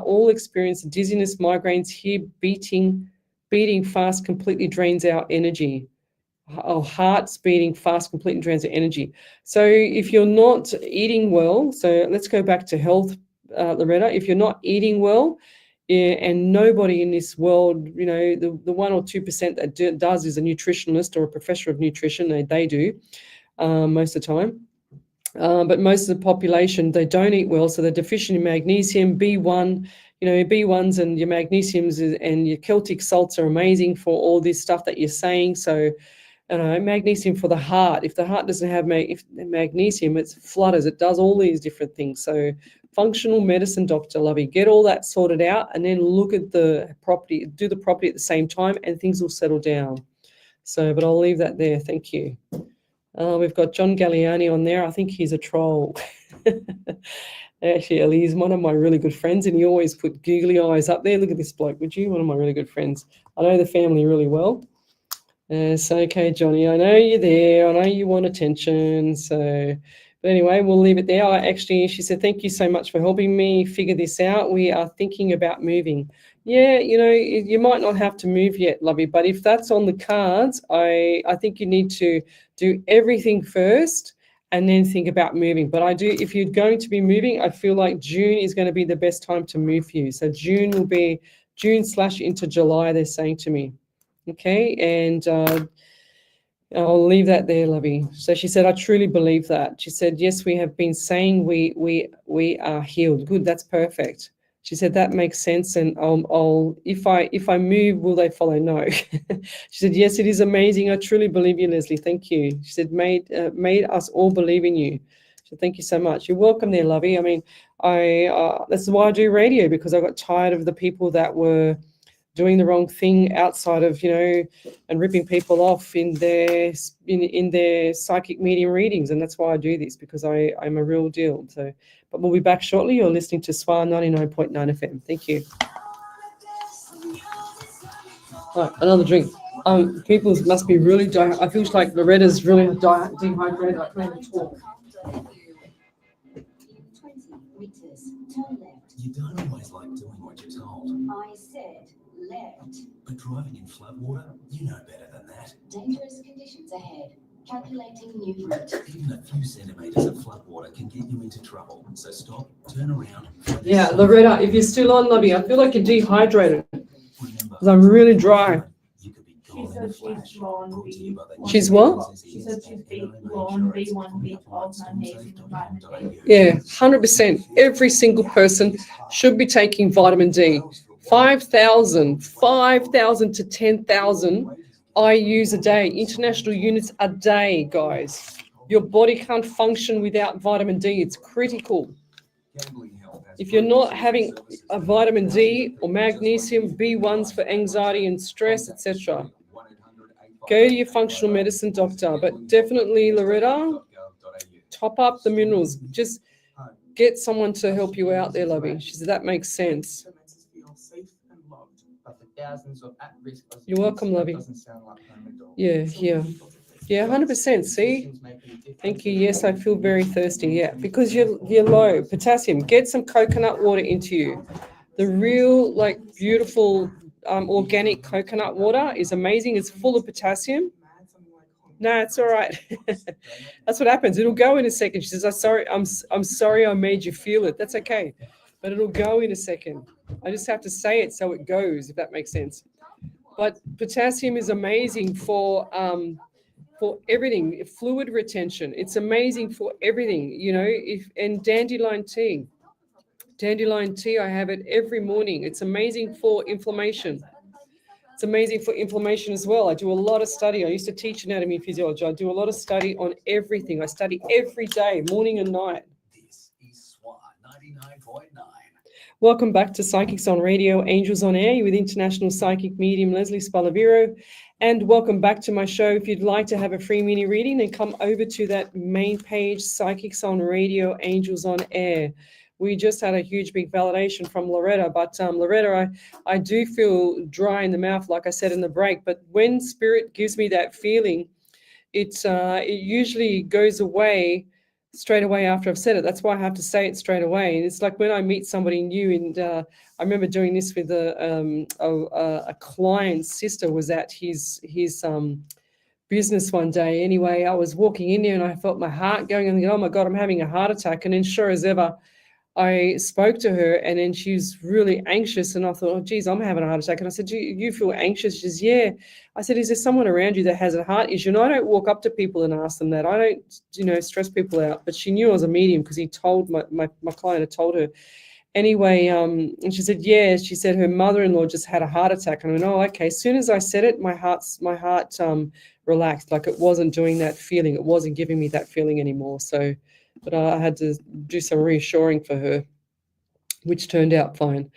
all experiencing dizziness, migraines here, beating fast completely drains our energy. Our heart's beating fast completely drains our energy. So if you're not eating well, so let's go back to health, Loretta. If you're not eating well, and nobody in this world, the 1 or 2% that does is a nutritionist or a professor of nutrition. They do most of the time. But most of the population, they don't eat well, so they're deficient in magnesium, B1. B1s and your magnesiums and your Celtic salts are amazing for all this stuff that you're saying. So, magnesium for the heart. If the heart doesn't have magnesium, it flutters. It does all these different things. So, functional medicine, Dr. Lovey, get all that sorted out and then look at the property, do the property at the same time, and things will settle down. So, but I'll leave that there. Thank you. We've got John Galliani on there. I think he's a troll. Actually, he's one of my really good friends, and he always put googly eyes up there. Look at this bloke, would you? One of my really good friends. I know the family really well. So, okay, Johnny, I know you're there. I know you want attention. So, but anyway, we'll leave it there. She said, thank you so much for helping me figure this out. We are thinking about moving. Yeah, you might not have to move yet, Lovey, but if that's on the cards, I think you need to do everything first and then think about moving. But if you're going to be moving, I feel like June is going to be the best time to move for you. So June will be June/into July, they're saying to me. Okay, and I'll leave that there, Lovey. So she said, I truly believe that. She said, yes, we have been saying we are healed. Good, that's perfect. She said, that makes sense. And if I move, will they follow? No. She said, yes, it is amazing. I truly believe you, Lesley. Thank you. She said, made us all believe in you. So thank you so much. You're welcome there, Lovey. I mean, that's why I do radio, because I got tired of the people that were doing the wrong thing outside of, and ripping people off in their psychic medium readings. And that's why I do this, because I'm a real deal. So, but we'll be back shortly. You're listening to SWR 99.9 FM. Thank you. All right, another drink. People must be really I feel like Loretta's really dehydrated. I can't even talk. 20 meters, turn left. You don't always like doing what you're told. I said left. But driving in floodwater, you know better than that. Dangerous conditions ahead. Calculating new route. Even a few centimetres of floodwater can get you into trouble. So stop, turn around. Yeah, Loretta, if you're still on, Lovey, I feel like you're dehydrated Remember, because I'm really dry. you could be She gone in said a flash. she's low Brought to you by the- She's what? She said she's low on B1, B12, magnesium, and vitamin D. Yeah, 100%. Every single person should be taking vitamin D. 5,000 to 10,000 IUs a day, international units a day, guys. Your body can't function without vitamin D. It's critical. If you're not having a vitamin D or magnesium, B1s for anxiety and stress, etc., go to your functional medicine doctor. But definitely, Loretta, top up the minerals. Just get someone to help you out there, Lovey. She said that makes sense. You're welcome, Lovey. Yeah. Yeah, 100%. See? Thank you. Yes, I feel very thirsty. Yeah, because you're low. Potassium. Get some coconut water into you. The real, beautiful organic coconut water is amazing. It's full of potassium. No, it's all right. That's what happens. It'll go in a second. She says, I'm sorry I made you feel it. That's okay. But it'll go in a second. I just have to say it so it goes, if that makes sense. But potassium is amazing for everything, fluid retention. It's amazing for everything, and dandelion tea. Dandelion tea, I have it every morning. It's amazing for inflammation. It's amazing for inflammation as well. I do a lot of study. I used to teach anatomy and physiology. I do a lot of study on everything. I study every day, morning and night. This is SWR 99.9. Welcome back to Psychics on Radio, Angels on Air. You're with international psychic medium Lesley Spaliviero. And welcome back to my show. If you'd like to have a free mini reading, then come over to that main page, Psychics on Radio, Angels on Air. We just had a huge big validation from Loretta, but Loretta, I do feel dry in the mouth, like I said in the break, but when spirit gives me that feeling, it usually goes away straight away after I've said it. That's why I have to say it straight away. And it's like when I meet somebody new, and I remember doing this with a client's sister was at his business one day. Anyway, I was walking in there and I felt my heart going and oh my God, I'm having a heart attack. And then sure as ever, I spoke to her, and then she was really anxious, and I thought, oh, geez, I'm having a heart attack. And I said, do you feel anxious? She says, yeah. I said, is there someone around you that has a heart issue? And I don't walk up to people and ask them that. I don't, stress people out. But she knew I was a medium because he told my client had told her. Anyway, and she said, yeah. She said her mother-in-law just had a heart attack. And I went, oh, okay. As soon as I said it, my heart relaxed. Like it wasn't doing that feeling. It wasn't giving me that feeling anymore. So, but I had to do some reassuring for her, which turned out fine.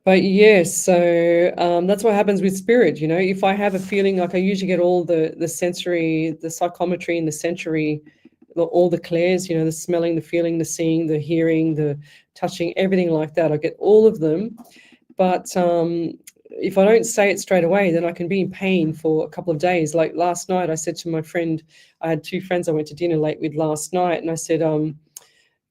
But yes, so that's what happens with spirit. If I have a feeling, like I usually get all the sensory, the psychometry and the sensory, all the clairs, the smelling, the feeling, the seeing, the hearing, the touching, everything like that. I get all of them. But if I don't say it straight away, then I can be in pain for a couple of days. Like last night, I said to my friend, I had 2 friends I went to dinner late with last night, and I said,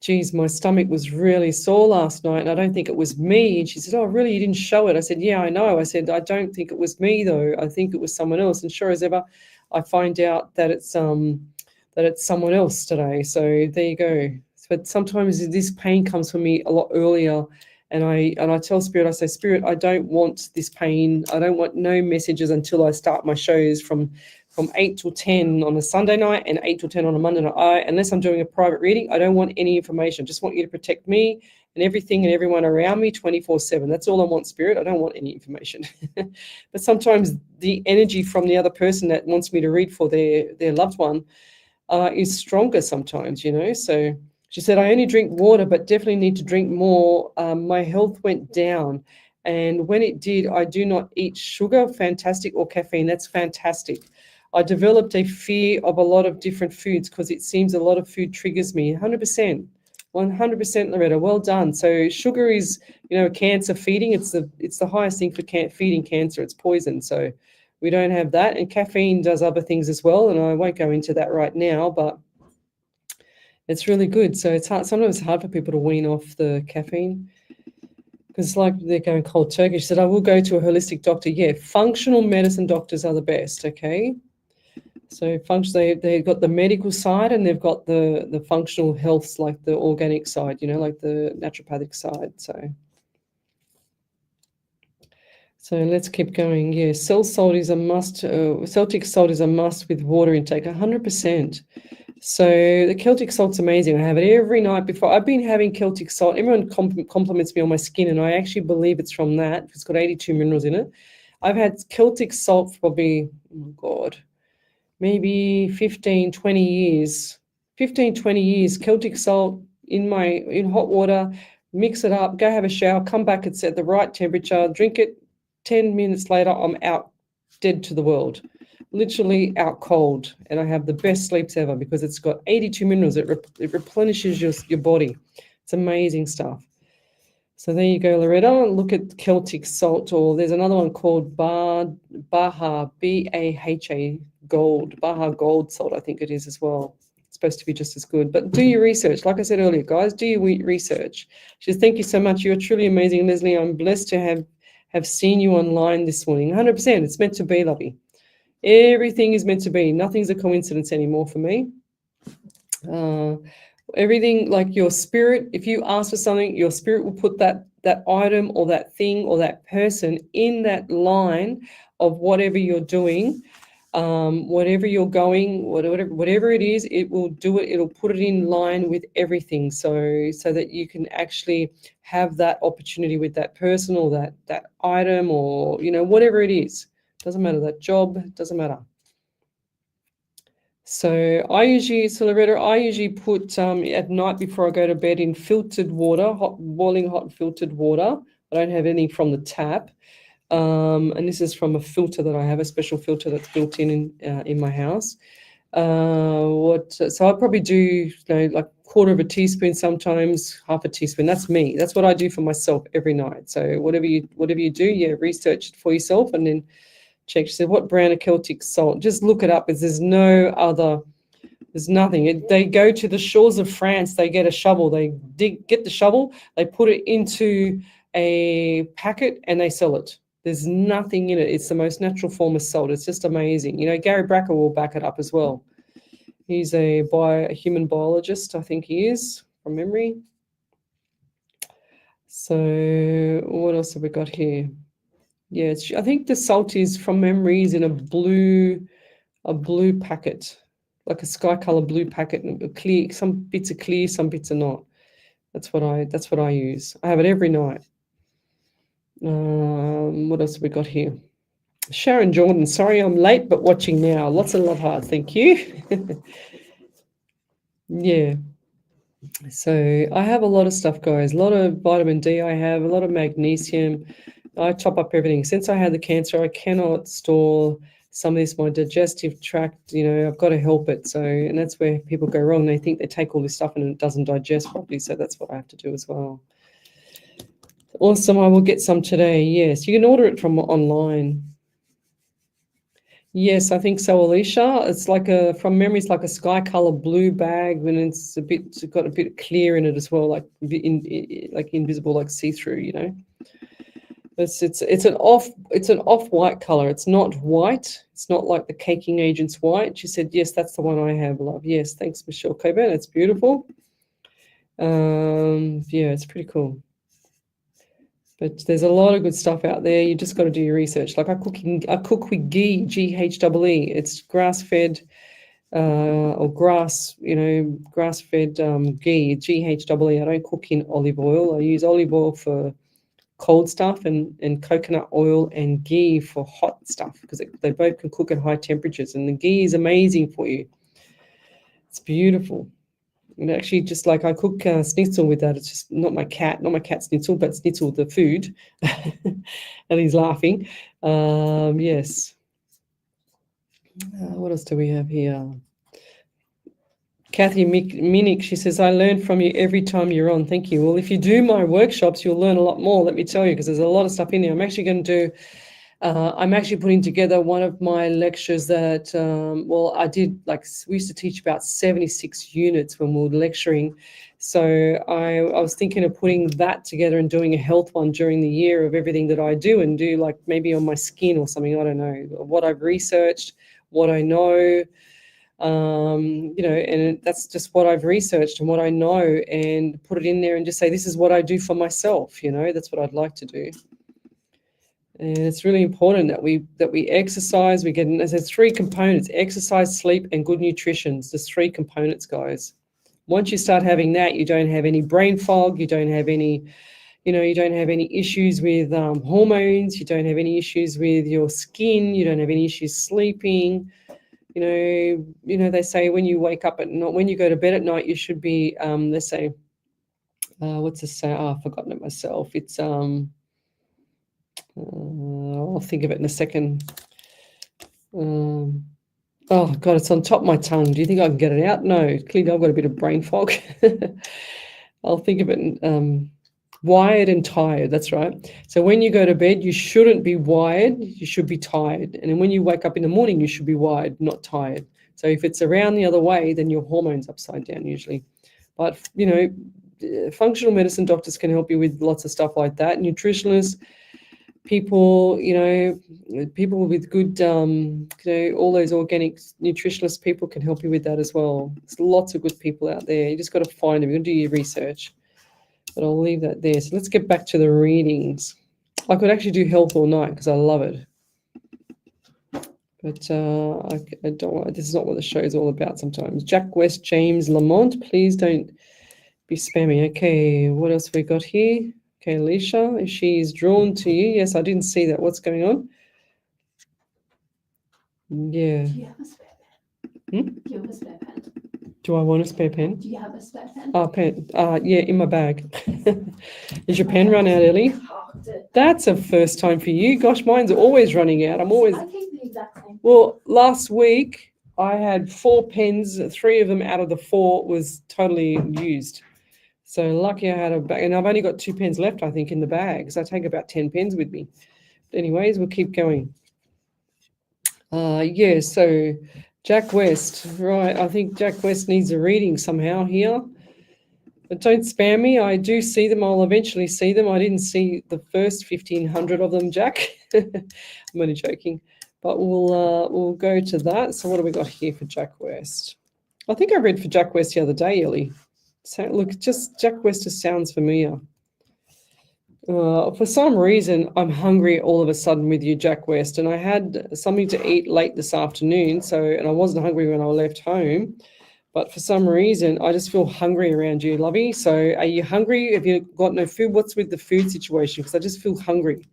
geez, my stomach was really sore last night, and I don't think it was me. And she said, oh, really? You didn't show it? I said, yeah, I know. I said, I don't think it was me, though. I think it was someone else. And sure as ever, I find out that it's someone else today. So there you go. But sometimes this pain comes for me a lot earlier, and I tell Spirit, I say, Spirit, I don't want this pain. I don't want no messages until I start my shows from 8 till 10 on a Sunday night and 8 till 10 on a Monday night. Unless I'm doing a private reading, I don't want any information. Just want you to protect me and everything and everyone around me 24/7. That's all I want, Spirit. I don't want any information. But sometimes the energy from the other person that wants me to read for their loved one is stronger sometimes, So she said, I only drink water, but definitely need to drink more. My health went down. And when it did, I do not eat sugar, fantastic, or caffeine. That's fantastic. I developed a fear of a lot of different foods because it seems a lot of food triggers me. 100%, Loretta. Well done. So sugar is, cancer feeding. It's the highest thing for feeding cancer. It's poison. So we don't have that. And caffeine does other things as well. And I won't go into that right now, but it's really good. So it's hard. Sometimes it's hard for people to wean off the caffeine because it's like they're going cold turkey. She said, I will go to a holistic doctor. Yeah, functional medicine doctors are the best, okay? So they've got the medical side and they've got the functional health, like the organic side, like the naturopathic side. So let's keep going. Yeah, salt is a must. Celtic salt is a must with water intake, 100%. So the Celtic salt's amazing. I have it every night before. I've been having Celtic salt. Everyone compliments me on my skin, and I actually believe it's from that. It's got 82 minerals in it. I've had Celtic salt for probably, oh my God, maybe 15, 20 years. 15, 20 years, Celtic salt in hot water, mix it up, go have a shower, come back, it's at the right temperature, drink it. 10 minutes later, I'm out, dead to the world. Literally out cold, and I have the best sleeps ever because it's got 82 minerals. It replenishes your body. It's amazing stuff. So there you go, Loretta. Look at Celtic salt, or there's another one called Baha, Baha gold, Baha gold salt, I think it is as well. It's supposed to be just as good. But do your research. Like I said earlier, guys, do your research. She says, thank you so much. You're truly amazing, Lesley. I'm blessed to have seen you online this morning. 100%. It's meant to be, lovey. Everything is meant to be. Nothing's a coincidence anymore for me. Everything, like your spirit, if you ask for something, your spirit will put that item or that thing or that person in that line of whatever you're doing, whatever you're going, whatever it is, it will do it. It'll put it in line with everything, so that you can actually have that opportunity with that person or that item or whatever it is. Doesn't matter, that job, doesn't matter. So I usually put at night before I go to bed in filtered water, boiling hot filtered water. I don't have anything from the tap. And this is from a filter that I have, a special filter that's built in my house. So I probably do like 1/4 teaspoon, sometimes 1/2 teaspoon. That's me. That's what I do for myself every night. So whatever you do, research it for yourself and then check. She said, what brand of Celtic salt? Just look it up, because there's nothing. They go to the shores of France, they get a shovel, they get the shovel, they put it into a packet and they sell it. There's nothing in it. It's the most natural form of salt. It's just amazing. Gary Bracker will back it up as well. He's a human biologist, I think he is, from memory. So what else have we got here? Yeah, I think the salt is from memory is in a blue packet, like a sky color blue packet, and clear. Some bits are clear, some bits are not. That's what I use. I have it every night. What else have we got here? Sharon Jordan, sorry I'm late, but watching now. Lots of love heart, thank you. Yeah. So I have a lot of stuff, guys. A lot of vitamin D I have, a lot of magnesium. I top up everything. Since I had the cancer, I cannot store some of this, my digestive tract, I've got to help it. So, and that's where people go wrong. They think they take all this stuff and it doesn't digest properly. So that's what I have to do as well. Awesome. I will get some today. Yes. You can order it from online. Yes, I think so, Alicia. It's like from memory, it's like a sky color blue bag, and it's got a bit clear in it as well, like like invisible, like see-through, It's an off-white color. It's not white. It's not like the caking agent's white. She said, yes, that's the one I have, love. Yes, thanks, Michelle Coburn. It's beautiful. Yeah, it's pretty cool. But there's a lot of good stuff out there. You just got to do your research. Like I cook with ghee, G-H-E-E. It's grass-fed or grass-fed ghee, G-H-E-E. I don't cook in olive oil. I use olive oil for cold stuff and coconut oil and ghee for hot stuff because they both can cook at high temperatures. And the ghee is amazing for you. It's beautiful. And actually, just like I cook schnitzel with that. It's just not my cat schnitzel, but schnitzel, the food. And he's laughing. Yes. What else do we have here? Kathy Minnick, she says, I learn from you every time you're on. Thank you. Well, if you do my workshops, you'll learn a lot more, let me tell you, because there's a lot of stuff in there. I'm actually putting together one of my lectures that, I did, we used to teach about 76 units when we were lecturing. So I was thinking of putting that together and doing a health one during the year of everything that I do and do like maybe on my skin or something. I don't know what I've researched, what I know, and that's just what I've researched and what I know and put it in there and just say, this is what I do for myself. That's what I'd like to do. And it's really important that we exercise. We get, as there's 3 components: exercise, sleep, and good nutrition. There's 3 components, guys. Once you start having that, you don't have any brain fog. You don't have any, you don't have any issues with hormones. You don't have any issues with your skin. You don't have any issues sleeping. They say when you wake up when you go to bed at night, you should be, they say, what's this say? Oh, I've forgotten it myself. It's, I'll think of it in a second. Oh God, it's on top of my tongue. Do you think I can get it out? No, clearly I've got a bit of brain fog. I'll think of it. Wired and tired. That's right. So when you go to bed, you shouldn't be wired. You should be tired. And then when you wake up in the morning, you should be wired, not tired. So if it's around the other way, then your hormone's upside down usually. But functional medicine doctors can help you with lots of stuff like that. Nutritionists. People, people with good, all those organic nutritionist people can help you with that as well. There's lots of good people out there. You just got to find them. You've got to do your research. But I'll leave that there. So let's get back to the readings. I could actually do health all night because I love it. But I don't. This is not what the show is all about sometimes. Jack West, James Lamont, please don't be spammy. Okay, what else we got here? Okay, Alicia, if she's drawn to you. Yes, I didn't see that. What's going on? Yeah. Do you have a spare pen? Do you have a spare pen? Do I want a spare pen? Do you have a spare pen? Pen. Yeah, in my bag. Is your pen run out, Ellie? That's a first time for you. Gosh, mine's always running out. I keep the exact same. Well, last week I had 4 pens. 3 of them out of the 4 was totally used. So lucky I had a bag, and I've only got 2 pens left, I think, in the bag. So I take about 10 pens with me. But anyways, we'll keep going. Yeah, so Jack West, right? I think Jack West needs a reading somehow here. But don't spam me. I do see them. I'll eventually see them. I didn't see the first 1,500 of them, Jack. I'm only joking. But we'll go to that. So what do we got here for Jack West? I think I read for Jack West the other day, Ellie. So look, just Jack West just sounds familiar. For some reason, I'm hungry all of a sudden with you, Jack West, and I had something to eat late this afternoon. And I wasn't hungry when I left home, but for some reason, I just feel hungry around you, Lovey. So, are you hungry? Have you got no food? What's with the food situation? Because I just feel hungry.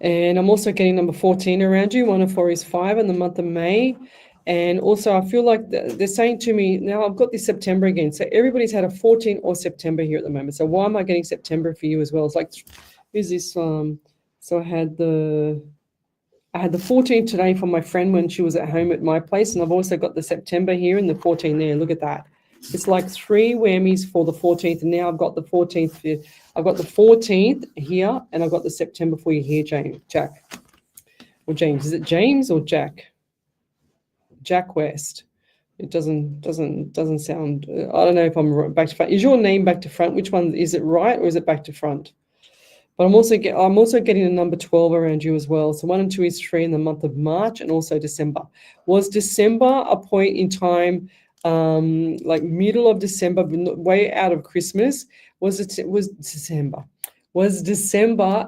And I'm also getting number 14 around you. 1 and 4 is 5 in the month of May. And also, I feel like they're saying to me, now I've got this September again. So everybody's had a 14 or September here at the moment. So why am I getting September for you as well? It's like, who's this? So I had the 14 today from my friend when she was at home at my place. And I've also got the September here and the 14 there. Look at that. It's like 3 whammies for the 14th. And now I've got the 14th. I've got the 14th here and I've got the September for you here, Jack. Or James. Is it James or Jack? Jack West. It doesn't sound. I don't know if I'm back to front. Is your name back to front? Which one is it, right or is it back to front? But I'm also getting a number 12 around you as well. So 1 and 2 is 3 in the month of March and also December. Was December a point in time, like middle of December, way out of Christmas? Was December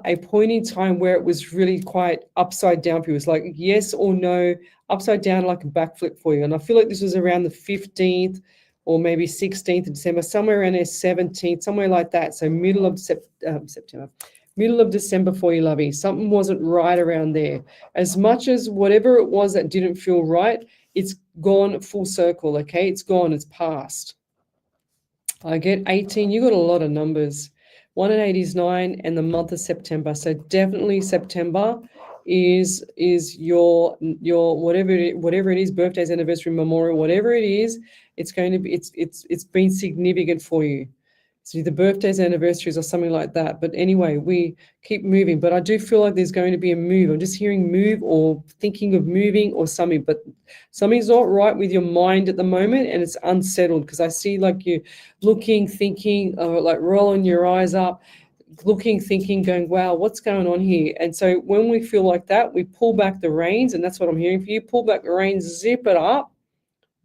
a point in time where it was really quite upside down for you? It was like yes or no, upside down, like a backflip for you. And I feel like this was around the 15th or maybe 16th of December, somewhere around there, 17th, somewhere like that. So middle of September, middle of December for you, lovey. Something wasn't right around there. As much as whatever it was that didn't feel right, it's gone full circle, okay? It's gone, it's past. I get 18. You got a lot of numbers. 1 and 8 is 9, and the month of September. So definitely September is your whatever it is, birthdays, anniversary, memorial, whatever it is. It's going to be it's been significant for you. So the birthdays, anniversaries, or something like that. But anyway, we keep moving. But I do feel like there's going to be a move. I'm just hearing move or thinking of moving or something. But something's not right with your mind at the moment, and it's unsettled because I see like you looking, thinking, like rolling your eyes up, looking, thinking, going, wow, what's going on here? And so when we feel like that, we pull back the reins, and that's what I'm hearing for you. Pull back the reins, zip it up,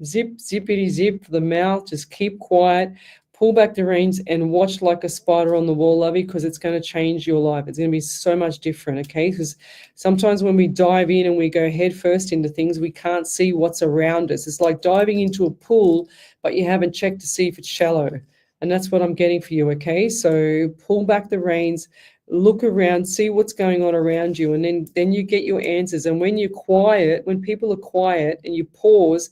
zippity zip for the mouth, just keep quiet. Pull back the reins and watch like a spider on the wall, lovey, because it's going to change your life. It's going to be so much different, okay? Because sometimes when we dive in and we go head first into things, we can't see what's around us. It's like diving into a pool, but you haven't checked to see if it's shallow. And that's what I'm getting for you, okay? So pull back the reins, look around, see what's going on around you, and then you get your answers. And when you're quiet, when people are quiet and you pause,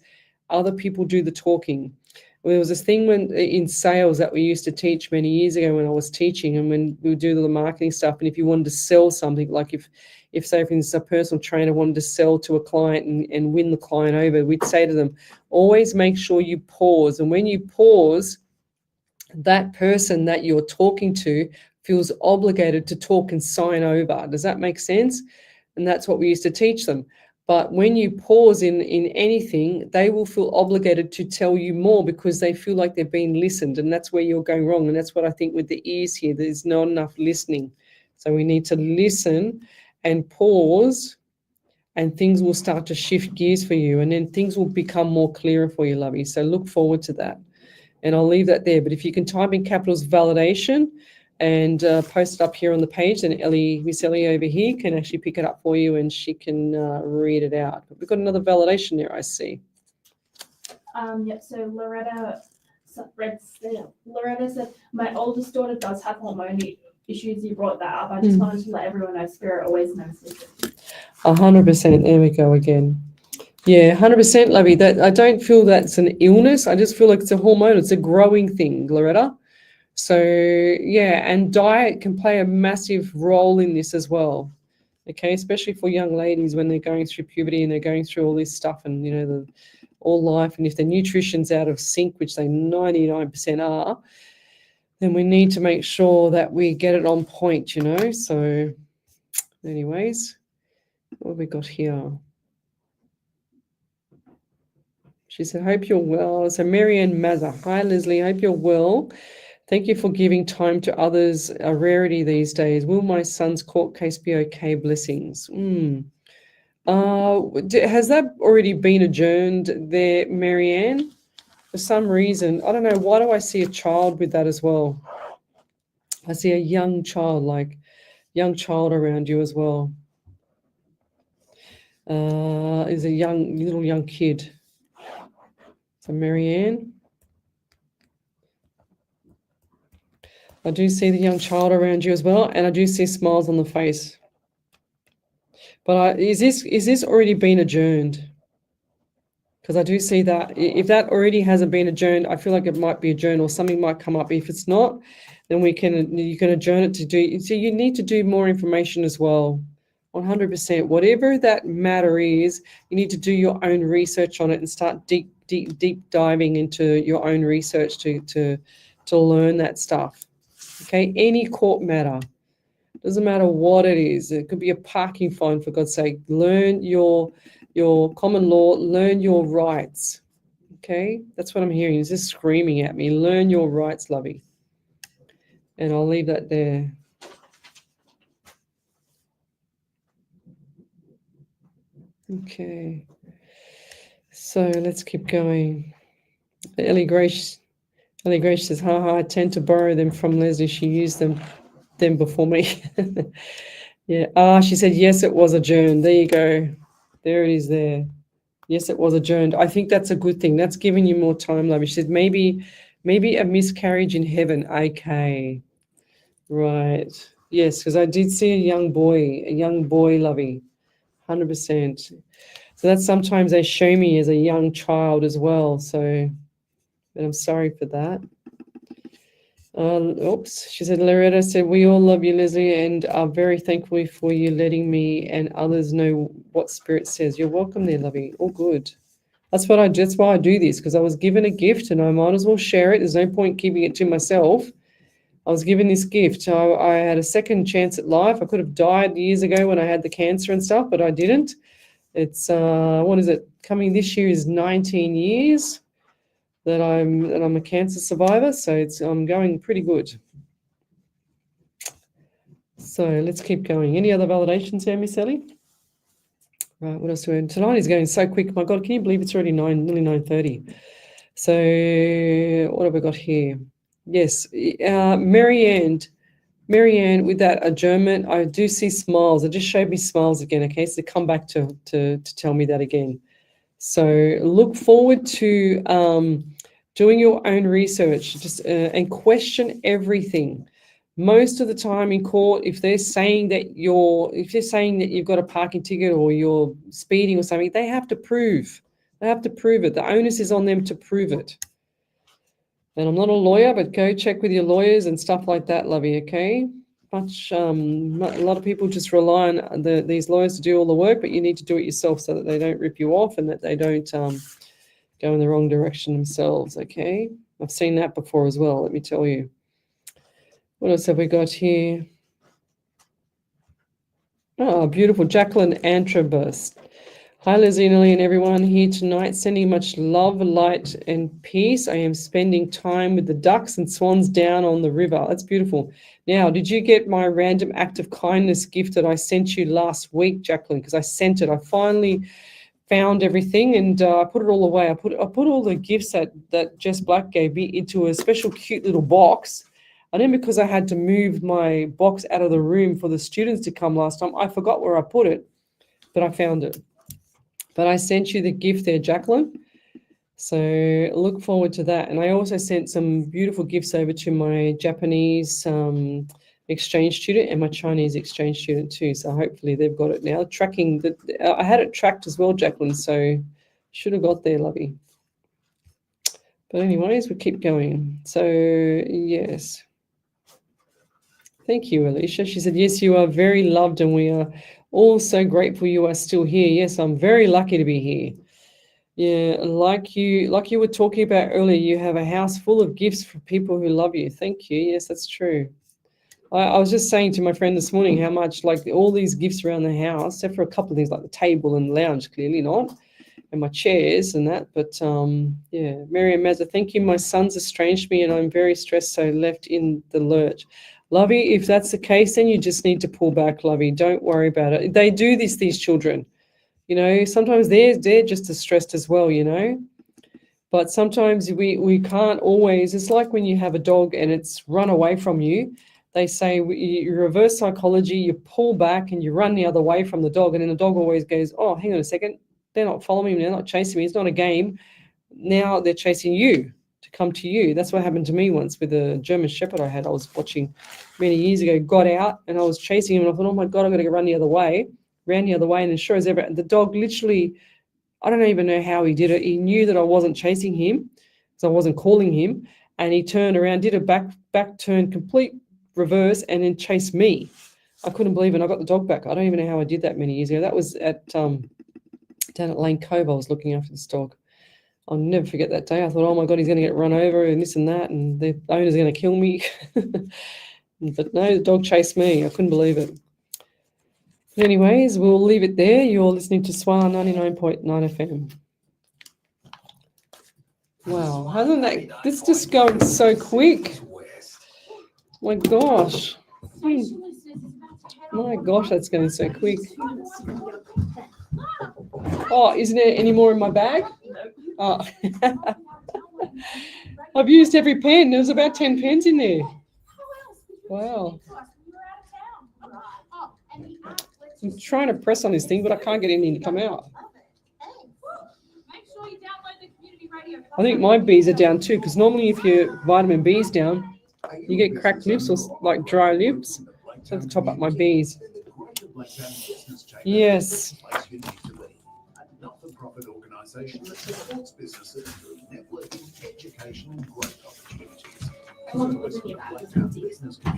other people do the talking. Well, there was this thing in sales that we used to teach many years ago when I was teaching, and when we would do the marketing stuff. And if you wanted to sell something, like if say, for instance, a personal trainer wanted to sell to a client and win the client over, we'd say to them, always make sure you pause. And when you pause, that person that you're talking to feels obligated to talk and sign over. Does that make sense? And that's what we used to teach them. But when you pause in anything, they will feel obligated to tell you more because they feel like they're being listened. And that's where you're going wrong. And that's what I think with the ears here, there's not enough listening. So we need to listen and pause, and things will start to shift gears for you. And then things will become more clearer for you, lovey. So look forward to that. And I'll leave that there. But if you can type in capitals validation and post it up here on the page, then Miss Ellie over here can actually pick it up for you, and she can read it out. But we've got another validation there, I see. Yep. So Loretta said, my oldest daughter does have hormone issues. You brought that up. I just wanted to let everyone know Spirit always knows this. 100%. There we go again. Yeah, 100%, lovey. That I don't feel that's an illness. I just feel like it's a hormone. It's a growing thing, Loretta. So, yeah, and diet can play a massive role in this as well, okay, especially for young ladies when they're going through puberty and they're going through all this stuff and, you know, all life. And if their nutrition's out of sync, which they 99% are, then we need to make sure that we get it on point, you know. So, anyways, what have we got here? She said, hope you're well. So, Marianne Mazza, hi, Leslie, hope you're well. Thank you for giving time to others, a rarity these days. Will my son's court case be okay? Blessings. Has that already been adjourned there, Marianne? For some reason, I don't know, why do I see a child with that as well? I see a young child, like young child around you as well. Is a little young kid. So Marianne, I do see the young child around you as well, and I do see smiles on the face. But is this already been adjourned? Because I do see that if that already hasn't been adjourned, I feel like it might be adjourned or something might come up. If it's not, then you can adjourn it to do. So you need to do more information as well. 100%. Whatever that matter is, you need to do your own research on it and start deep diving into your own research to learn that stuff. Okay, any court matter, doesn't matter what it is. It could be a parking fine, for God's sake. Learn your common law. Learn your rights. Okay, that's what I'm hearing. It's just screaming at me. Learn your rights, lovey. And I'll leave that there. Okay, so let's keep going. Ellie Grace says, haha, I tend to borrow them from Lesley. She used them before me. Yeah. She said, yes, it was adjourned. There you go. There it is there. Yes, it was adjourned. I think that's a good thing. That's giving you more time, lovey. She said, maybe a miscarriage in heaven. Okay. Right. Yes, because I did see a young boy, lovey. 100%. So that's sometimes they show me as a young child as well. So, but I'm sorry for that. She said, Loretta said, we all love you, Lesley, and are very thankful for you letting me and others know what Spirit says. You're welcome there, lovey. All good. That's why I do this, because I was given a gift and I might as well share it. There's no point keeping it to myself. I was given this gift. I had a second chance at life. I could have died years ago when I had the cancer and stuff, but I didn't. It's what is it? Coming this year is 19 years that I'm a cancer survivor, so I'm going pretty good. So let's keep going. Any other validations here, Miss Ellie? Right, what else do we have? Tonight is going so quick. My God, can you believe it's already nearly 9:30? So what have we got here? Yes, Marianne, with that adjournment, I do see smiles. It just showed me smiles again. Okay, so come back to tell me that again. So look forward to doing your own research, just and question everything. Most of the time in court, if they're saying that you've got a parking ticket or you're speeding or something, they have to prove. They have to prove it. The onus is on them to prove it. And I'm not a lawyer, but go check with your lawyers and stuff like that, lovey. Okay. A lot of people just rely on these lawyers to do all the work, but you need to do it yourself so that they don't rip you off and that they don't go in the wrong direction themselves. Okay, I've seen that before as well. Let me tell you. What else have we got here? Oh, beautiful, Jacqueline Antrobus. Hi, Leslie and everyone here tonight. Sending much love, light, and peace. I am spending time with the ducks and swans down on the river. That's beautiful. Now, did you get my random act of kindness gift that I sent you last week, Jacqueline? Because I sent it. I finally found everything and I put it all away. I put all the gifts that Jess Black gave me into a special cute little box. And then because I had to move my box out of the room for the students to come last time, I forgot where I put it, but I found it. But I sent you the gift there, Jacqueline. So look forward to that. And I also sent some beautiful gifts over to my Japanese exchange student and my Chinese exchange student too. So hopefully they've got it now. I had it tracked as well, Jacqueline. So should have got there, lovey. But anyways, we keep going. So yes. Thank you, Alicia. She said, yes, you are very loved and we are all so grateful you are still here. Yes, I'm very lucky to be here. Yeah, like you were talking about earlier, you have a house full of gifts for people who love you. Thank you. Yes, that's true. I was just saying to my friend this morning how much like all these gifts around the house, except for a couple of things like the table and lounge, clearly not, and my chairs and that. But yeah, Miriam Mazza, thank you. My son's estranged me and I'm very stressed, so left in the lurch. Lovey, if that's the case, then you just need to pull back, Lovey. Don't worry about it. They do this, these children. You know, sometimes they're just as stressed as well, you know. But sometimes we can't always. It's like when you have a dog and it's run away from you. they say you reverse psychology, you pull back and you run the other way from the dog, and then the dog always goes, oh, hang on a second, they're not following me, they're not chasing me, it's not a game. Now they're chasing you to come to you. That's what happened to me once with a German Shepherd I had. I was watching many years ago, got out and I was chasing him and I thought, oh my God, I've got to run the other way. Ran the other way, and as sure as ever, the dog literally, I don't even know how he did it. He knew that I wasn't chasing him, so I wasn't calling him, and he turned around, did a back turn, complete reverse, and then chased me. I couldn't believe it. I got the dog back. I don't even know how I did that many years ago. That was at down at Lane Cove. I was looking after this dog. I'll never forget that day. I thought, oh my God, he's going to get run over and this and that, and the owner's going to kill me. But no, the dog chased me. I couldn't believe it. But anyways, we'll leave it there. You're listening to SWR 99.9 FM. Wow, hasn't that, this is just going so quick. My gosh. My gosh, that's going so quick. Oh, isn't there any more in my bag? Oh. I've used every pen. There was about 10 pens in there. Wow. I'm trying to press on this thing, but I can't get anything to come out. I think my B's are down too, because normally if your vitamin B's down, you get cracked lips or like dry lips. So I have to top up my B's. Yes. Not-for-profit organisation that supports businesses through networking, education, and growth opportunities.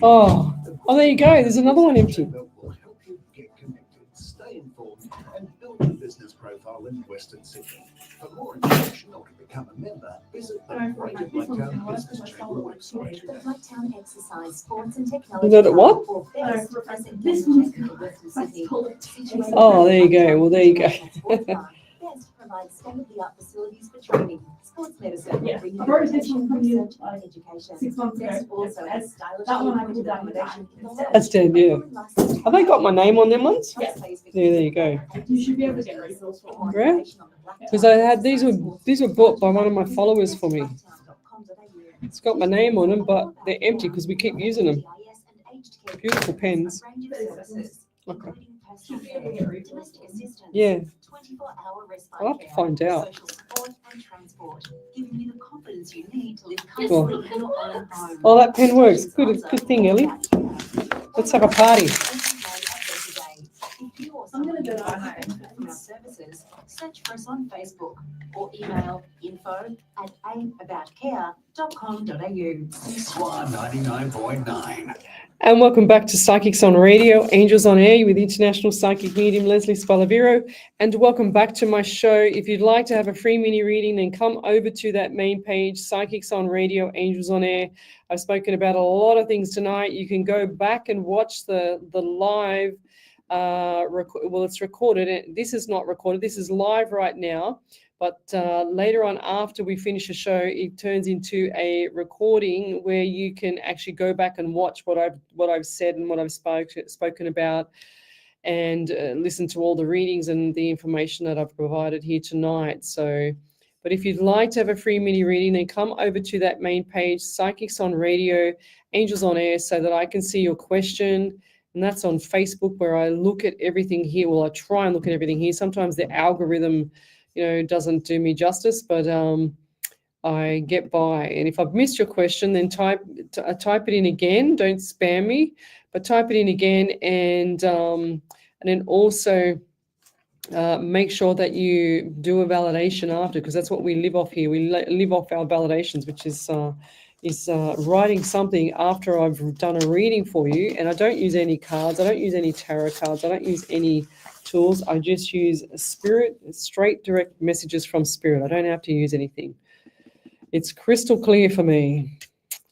Oh, there you go. There's another one empty. Will help you get connected, stay informed, and build your business profile in Western Sydney. For more information or to become a member, visit the Greater Blacktown Business Chamber website. The Blacktown Exercise, Sports and Technology. Is that at what? This one's called. Oh, there you go. Well, there you go. Best provides state-of-the-art facilities for training, sports medicine, Yeah, I wrote this one from you research and education. 6 months ago. Best also has stylish That one I printed did that one accommodation time. in the That's dead, yeah. Have they got my name on them ones? Yeah. There you go. You should be able to get refills for one. Yeah. Because I had these were bought by one of my followers for me. It's got my name on them, but they're empty because we keep using them. Beautiful pens. Okay. Yeah. I'll have to find out. Oh, that pen works. Good thing, Ellie. Let's have a party. I'm going to do that from our services. Search for us on Facebook or email info@aimaboutcare.com.au. SWR 99.9. And welcome back to Psychics on Radio, Angels on Air with International Psychic Medium Lesley Spaliviero. And welcome back to my show. If you'd like to have a free mini reading, then come over to that main page, Psychics on Radio, Angels on Air. I've spoken about a lot of things tonight. You can go back and watch the live. Well, it's recorded. This is not recorded. This is live right now. But later on, after we finish the show, it turns into a recording where you can actually go back and watch what I've said and what I've spoken about, and listen to all the readings and the information that I've provided here tonight. So, but if you'd like to have a free mini reading, then come over to that main page, Psychics on Radio, Angels on Air, so that I can see your question. And that's on Facebook, where I look at everything here. Well, I try and look at everything here. Sometimes the algorithm, doesn't do me justice, but I get by. And if I've missed your question, then type it in again. Don't spam me, but type it in again, and then also make sure that you do a validation after, because that's what we live off here. We live off our validations, which is writing something after I've done a reading for you. And I don't use any cards. I don't use any tarot cards. I don't use any tools. I just use spirit, straight direct messages from spirit. I don't have to use anything. It's crystal clear for me.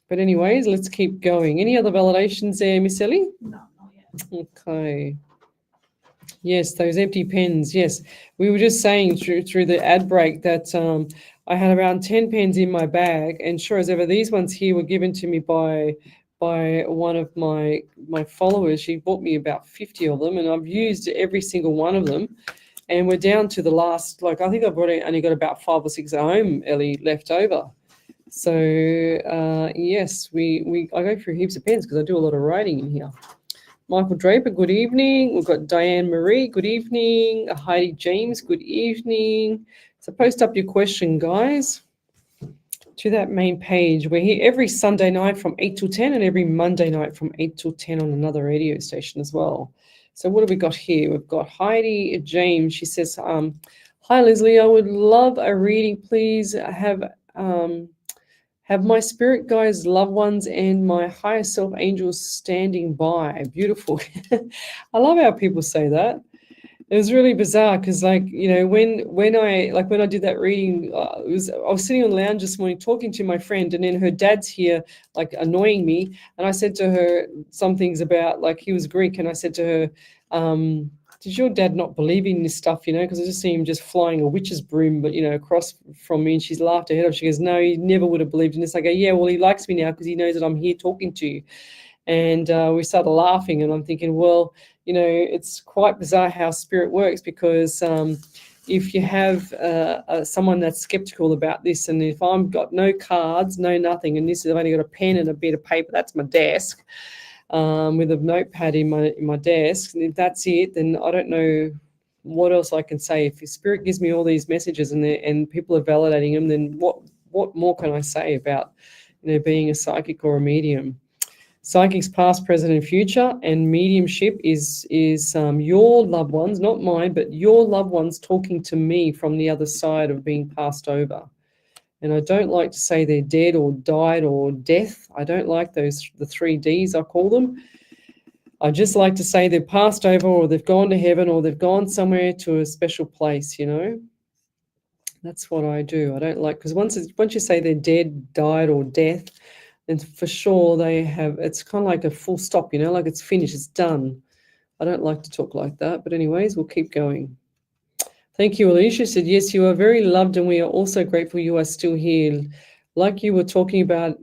But anyways, let's keep going. Any other validations there, Miss Ellie? No, not yet. Okay. Yes, those empty pens. Yes, we were just saying through the ad break that I had around 10 pens in my bag, and sure as ever, these ones here were given to me by one of my followers. She bought me about 50 of them, and I've used every single one of them. And we're down to the last, I think I've only got about 5 or 6 at home, Ellie, left over. So yes, I go through heaps of pens because I do a lot of writing in here. Michael Draper, good evening. We've got Diane Marie, good evening. Heidi James, good evening. So post up your question, guys, to that main page. We're here every Sunday night from 8 till 10 and every Monday night from 8 till 10 on another radio station as well. So what have we got here? We've got Heidi James. She says, hi, Lesley. I would love a reading. Please have my spirit guides, loved ones, and my higher self angels standing by. Beautiful. I love how people say that. It was really bizarre because, like, you know, when I did that reading, I was sitting on the lounge this morning talking to my friend, and then her dad's here, like, annoying me, and I said to her some things about, like, he was Greek, and I said to her, "Does your dad not believe in this stuff?" You know, because I just see him just flying a witch's broom, but, you know, across from me, and she's laughed her head off. She goes, "No, he never would have believed in this." I go, "Yeah, well, he likes me now because he knows that I'm here talking to you." And we started laughing, and I'm thinking, well, you know, it's quite bizarre how spirit works, because if you have someone that's skeptical about this, and if I've got no cards, no nothing, and this is, I've only got a pen and a bit of paper, that's my desk, with a notepad in my desk, and if that's it, then I don't know what else I can say. If your spirit gives me all these messages and people are validating them, then what more can I say about, you know, being a psychic or a medium? Psychic's past, present, and future, and mediumship is your loved ones, not mine, but your loved ones talking to me from the other side of being passed over. And I don't like to say they're dead or died or death. I don't like those, the 3 Ds, I call them. I just like to say they've passed over, or they've gone to heaven, or they've gone somewhere to a special place, you know. That's what I do. I don't like, because once you say they're dead, died, or death, and for sure they have, it's kind of like a full stop, you know, like it's finished, it's done. I don't like to talk like that, but anyways, we'll keep going. Thank you, Alicia. Said, yes, you are very loved, and we are also grateful you are still here. Like you were talking about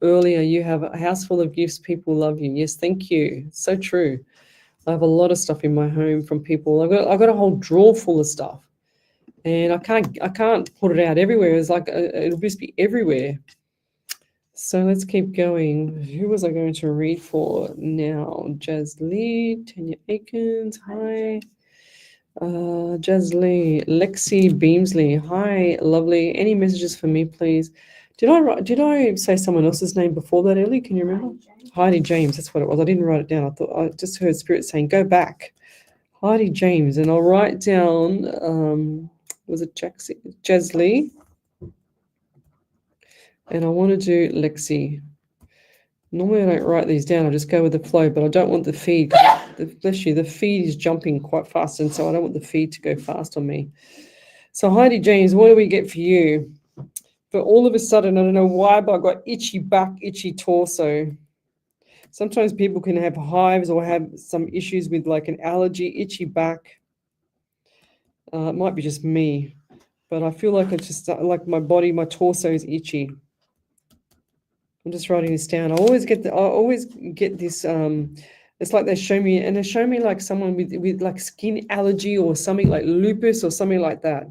earlier, you have a house full of gifts, people love you. Yes, thank you. So true. I have a lot of stuff in my home from people. I've got a whole drawer full of stuff, and I can't put it out everywhere. It's like it'll just be everywhere. So let's keep going. Who was I going to read for now? Jazz Lee, Tanya Aikens, hi. Jazz Lee, Lexi Beamsley, hi, lovely. Any messages for me, please? Did I say someone else's name before that, Ellie? Can you remember? Heidi James, that's what it was. I didn't write it down. I thought I just heard Spirit saying, go back. Heidi James, and I'll write down, was it Jazz Lee? And I want to do Lexi. Normally I don't write these down, I just go with the flow, but I don't want the feed. Bless you, the feed is jumping quite fast, and so I don't want the feed to go fast on me. So Heidi James, what do we get for you? But all of a sudden, I don't know why, but I got itchy back, itchy torso. Sometimes people can have hives or have some issues with like an allergy, itchy back. It might be just me, but I feel like it's just like my body, my torso is itchy. I'm just writing this down. I always get this. It's like they show me like someone with like skin allergy or something, like lupus or something like that.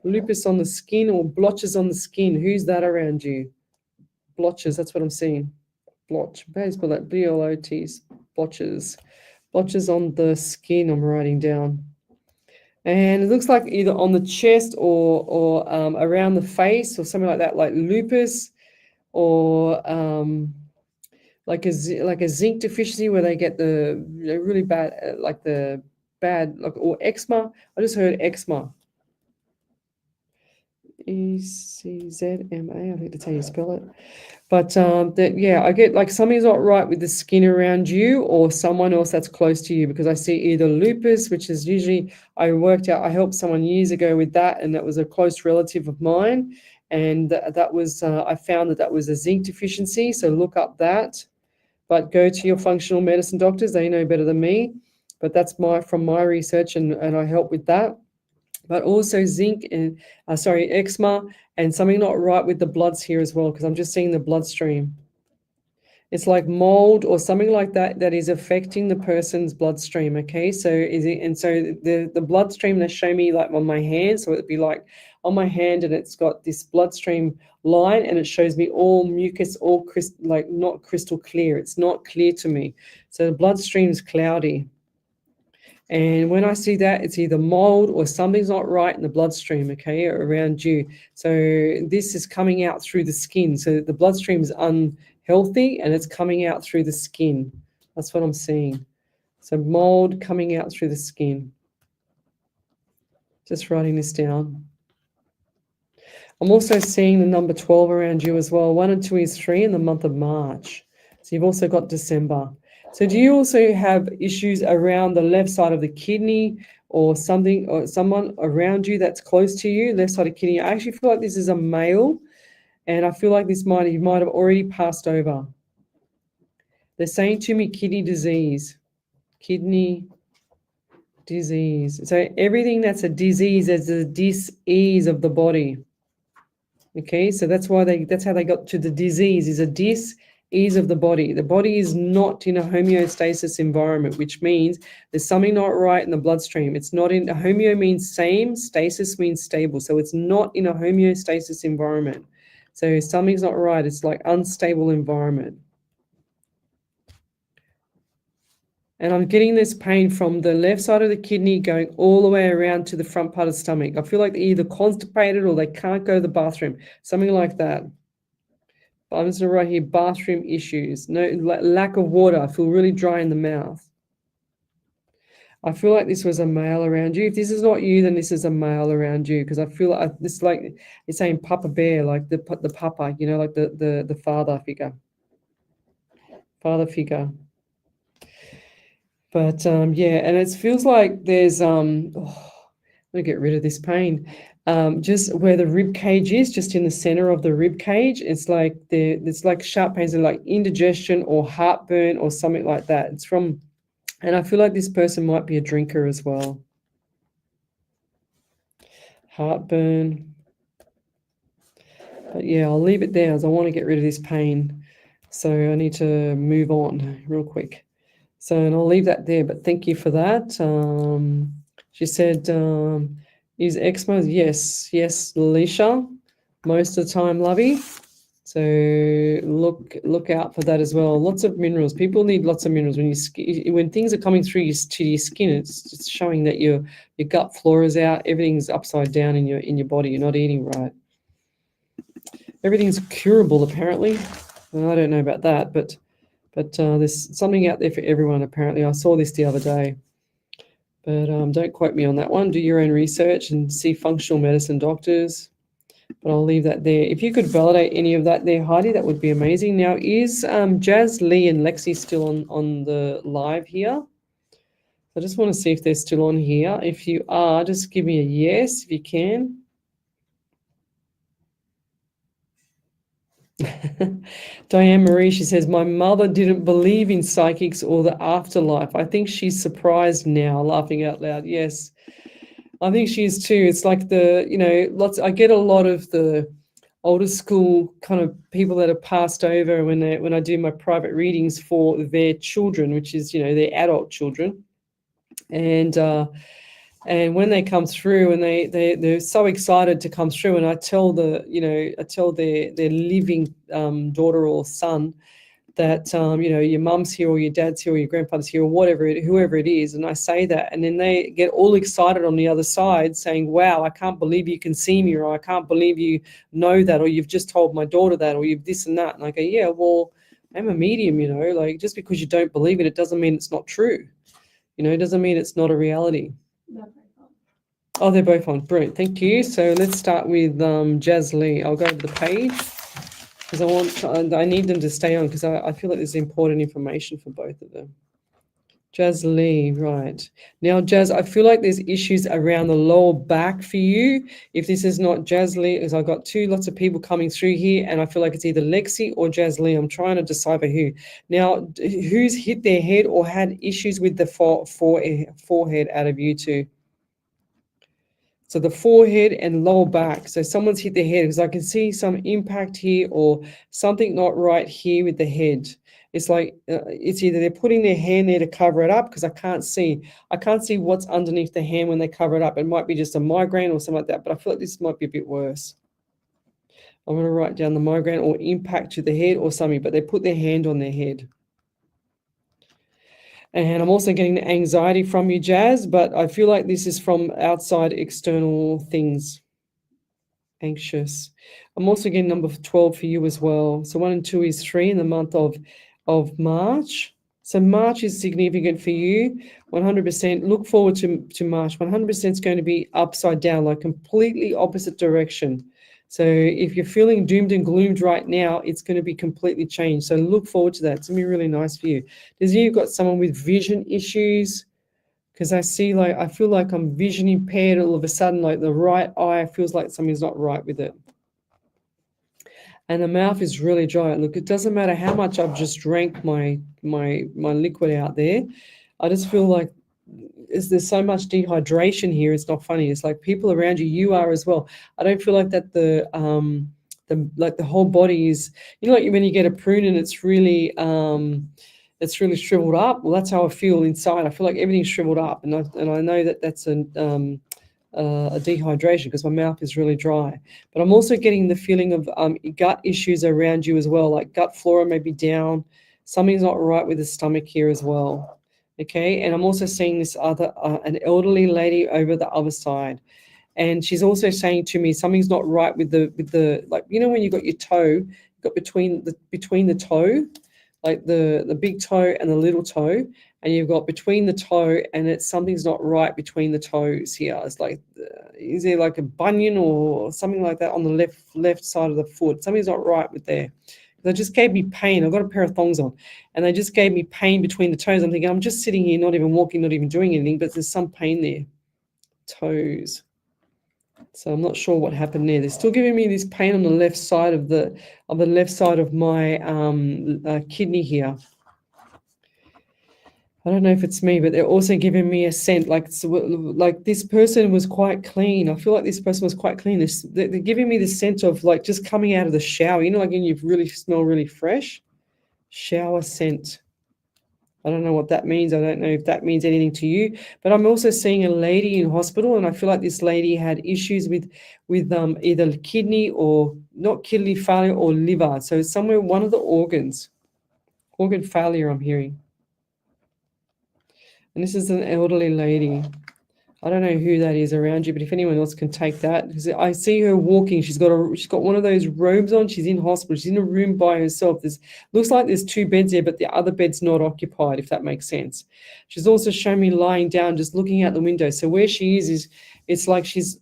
Lupus on the skin or blotches on the skin. Who's that around you? Blotches. That's what I'm seeing. Blotch. How do you spell that? B-L-O-T's. Blotches. Blotches on the skin. I'm writing down. And it looks like either on the chest or around the face or something like that, like lupus. Or like a zinc deficiency where they get the really bad, or eczema. I just heard eczema. E-C-Z-M-A, I think that's how you spell it. But I get like something's not right with the skin around you or someone else that's close to you, because I see either lupus, which is usually, I helped someone years ago with that, and that was a close relative of mine. And that was, I found that was a zinc deficiency. So look up that, but go to your functional medicine doctors. They know better than me, but that's from my research, and I help with that. But also zinc and, eczema, and something not right with the bloods here as well, because I'm just seeing the bloodstream. It's like mold or something like that is affecting the person's bloodstream. Okay, so the bloodstream they show me like on my hands, so it'd be like on my hand, and it's got this bloodstream line, and it shows me all mucus, all like not crystal clear. It's not clear to me. So the bloodstream's cloudy. And when I see that, it's either mold or something's not right in the bloodstream, okay, around you. So this is coming out through the skin. So the bloodstream is unhealthy and it's coming out through the skin. That's what I'm seeing. So mold coming out through the skin. Just writing this down. I'm also seeing the number 12 around you as well. 1 and 2 is 3 in the month of March. So you've also got December. So do you also have issues around the left side of the kidney or something, or someone around you that's close to you, left side of kidney? I actually feel like this is a male, and I feel like you might have already passed over. They're saying to me kidney disease. Kidney disease. So everything that's a disease is a dis-ease of the body. Okay, so that's how they got to the disease, is a dis-ease of the body. The body is not in a homeostasis environment, which means there's something not right in the bloodstream. It's not in, homeo means same, stasis means stable. So it's not in a homeostasis environment. So something's not right. It's like unstable environment. And I'm getting this pain from the left side of the kidney going all the way around to the front part of the stomach. I feel like they're either constipated or they can't go to the bathroom, something like that. But I'm just going to write here, bathroom issues, no lack of water. I feel really dry in the mouth. I feel like this was a male around you. If this is not you, then this is a male around you, because I feel like this, like it's saying Papa Bear, like the papa, you know, like the father figure. Father figure. But yeah, and it feels like there's I'm gonna get rid of this pain. Just where the rib cage is, just in the center of the rib cage, it's like sharp pains, like indigestion or heartburn or something like that. It's from, and I feel like this person might be a drinker as well. Heartburn. But yeah, I'll leave it there as I want to get rid of this pain. So I need to move on real quick. So, and I'll leave that there, but thank you for that. She said, is eczema? Yes, Alicia, most of the time, lovey. So look out for that as well. Lots of minerals. People need lots of minerals. When things are coming through to your skin, it's just showing that your gut flora is out. Everything's upside down in your body. You're not eating right. Everything's curable, apparently. Well, I don't know about that, but there's something out there for everyone, apparently. I saw this the other day. But don't quote me on that one. Do your own research and see functional medicine doctors. But I'll leave that there. If you could validate any of that there, Heidi, that would be amazing. Now, is Jazz, Lee, and Lexi still on the live here? I just want to see if they're still on here. If you are, just give me a yes if you can. Diane Marie, she says, my mother didn't believe in psychics or the afterlife. I think she's surprised now, laughing out loud. Yes, I think she is too. It's like I get a lot of the older school kind of people that have passed over when I do my private readings for their children, which is, their adult children. And when they come through and they're so excited to come through, and I tell their living daughter or son that, your mum's here or your dad's here or your grandfather's here or whoever it is. And I say that, and then they get all excited on the other side saying, wow, I can't believe you can see me, or I can't believe you know that, or you've just told my daughter that, or you've this and that. And I go, yeah, well, I'm a medium, like just because you don't believe it, it doesn't mean it's not true. It doesn't mean it's not a reality. Oh, they're both on. Brilliant. Thank you. So let's start with Jazz Lee. I'll go to the page because I need them to stay on because I feel like there's important information for both of them. Jazz Lee, right. Now, Jazz, I feel like there's issues around the lower back for you. If this is not Jazz Lee, because I've got lots of people coming through here, and I feel like it's either Lexi or Jazz Lee. I'm trying to decipher who. Now, who's hit their head or had issues with the forehead out of you two? So the forehead and lower back. So someone's hit their head because I can see some impact here or something not right here with the head. It's like it's either they're putting their hand there to cover it up, because I can't see what's underneath the hand when they cover it up. It might be just a migraine or something like that, but I feel like this might be a bit worse. I'm going to write down the migraine or impact to the head or something, but they put their hand on their head. And I'm also getting the anxiety from you, Jazz, but I feel like this is from outside external things. Anxious. I'm also getting number 12 for you as well. So 1 and 2 is 3 in the month of March. So March is significant for you. 100%. Look forward to March. 100% is going to be upside down, like completely opposite direction. So if you're feeling doomed and gloomed right now, it's going to be completely changed. So look forward to that. It's going to be really nice for you. Does you've got someone with vision issues? Because I feel like I'm vision impaired all of a sudden, like the right eye feels like something's not right with it. And the mouth is really dry. Look, it doesn't matter how much I've just drank my liquid out there. I just feel like there's so much dehydration here. It's not funny. It's like people around you, you are as well. I don't feel like that the whole body is, like when you get a prune and it's really shriveled up. Well, that's how I feel inside. I feel like everything's shriveled up, and I know that that's a dehydration because my mouth is really dry. But I'm also getting the feeling of gut issues around you as well, like gut flora may be down. Something's not right with the stomach here as well. Okay, and I'm also seeing this other an elderly lady over the other side, and she's also saying to me something's not right with the like, when you got your toe, you've got between the toe, like the big toe and the little toe, and you've got between the toe, and something's not right between the toes here. It's like, is there like a bunion or something like that on the left side of the foot? Something's not right with there. They just gave me pain. I've got a pair of thongs on, and they just gave me pain between the toes. I'm thinking, I'm just sitting here, not even walking, not even doing anything, but there's some pain there. Toes. So I'm not sure what happened there. They're still giving me this pain on the left side of my kidney here. I don't know if it's me, but they're also giving me a scent like this person was quite clean. I feel like this person was quite clean. They're giving me the scent of like just coming out of the shower. Like when you really smell really fresh. Shower scent. I don't know what that means. I don't know if that means anything to you. But I'm also seeing a lady in hospital, and I feel like this lady had issues with either kidney or not kidney failure or liver. So it's somewhere one of the organ failure I'm hearing. And this is an elderly lady. I don't know who that is around you, but if anyone else can take that, because I see her walking. She's got one of those robes on. She's in hospital. She's in a room by herself. Looks like there's 2 beds there, but the other bed's not occupied, if that makes sense. She's also shown me lying down, just looking out the window. So where she is it's like she's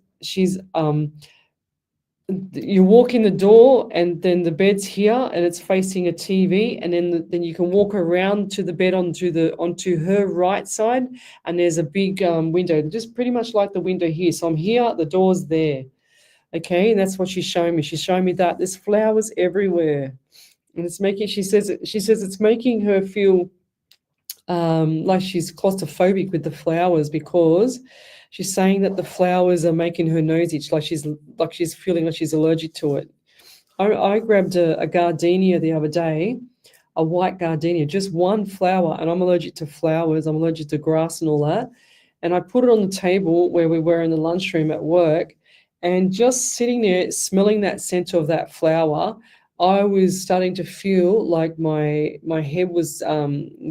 you walk in the door, and then the bed's here, and it's facing a TV, and then you can walk around to the bed onto her right side, and there's a big window, just pretty much like the window here. So I'm here, the door's there. Okay, and that's what she's showing me. She's showing me that there's flowers everywhere, and she says it's making her feel like she's claustrophobic with the flowers, because she's saying that the flowers are making her nose itch, like she's feeling like she's allergic to it. I grabbed a gardenia the other day, a white gardenia, just one flower, and I'm allergic to flowers. I'm allergic to grass and all that. And I put it on the table where we were in the lunchroom at work, and just sitting there smelling that scent of that flower, I was starting to feel like my head was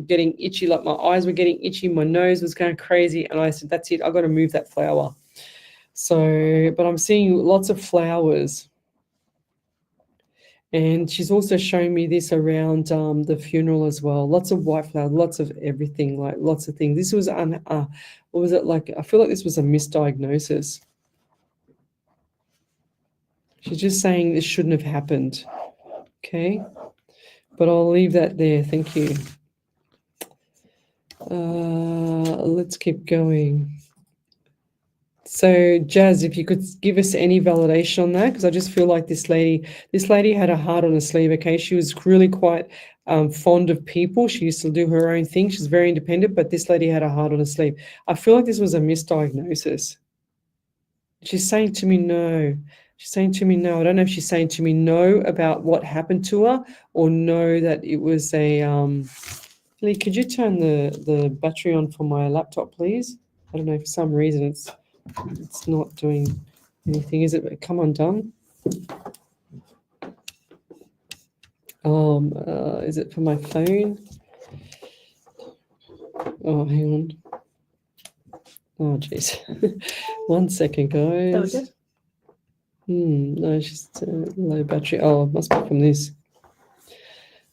getting itchy, like my eyes were getting itchy, my nose was going crazy, and I said, that's it, I've got to move that flower. So, but I'm seeing lots of flowers. And she's also showing me this around the funeral as well. Lots of white flowers, lots of everything, like lots of things. This was, what was it like? I feel like this was a misdiagnosis. She's just saying this shouldn't have happened. Okay, but I'll leave that there. Thank you. Let's keep going. So, Jazz, if you could give us any validation on that, because I just feel like this lady had a heart on her sleeve. Okay, she was really quite fond of people. She used to do her own thing. She's very independent, but this lady had a heart on her sleeve. I feel like this was a misdiagnosis. She's saying to me, no. She's saying to me no. I don't know if she's saying to me no about what happened to her, or no that it was a Lee, could you turn the battery on for my laptop, please? I don't know, for some reason it's not doing anything. Is it come undone? Is it for my phone? Oh, hang on. Oh, jeez. 1 second, guys. That was it? No, it's just low battery. Oh, it must be from this.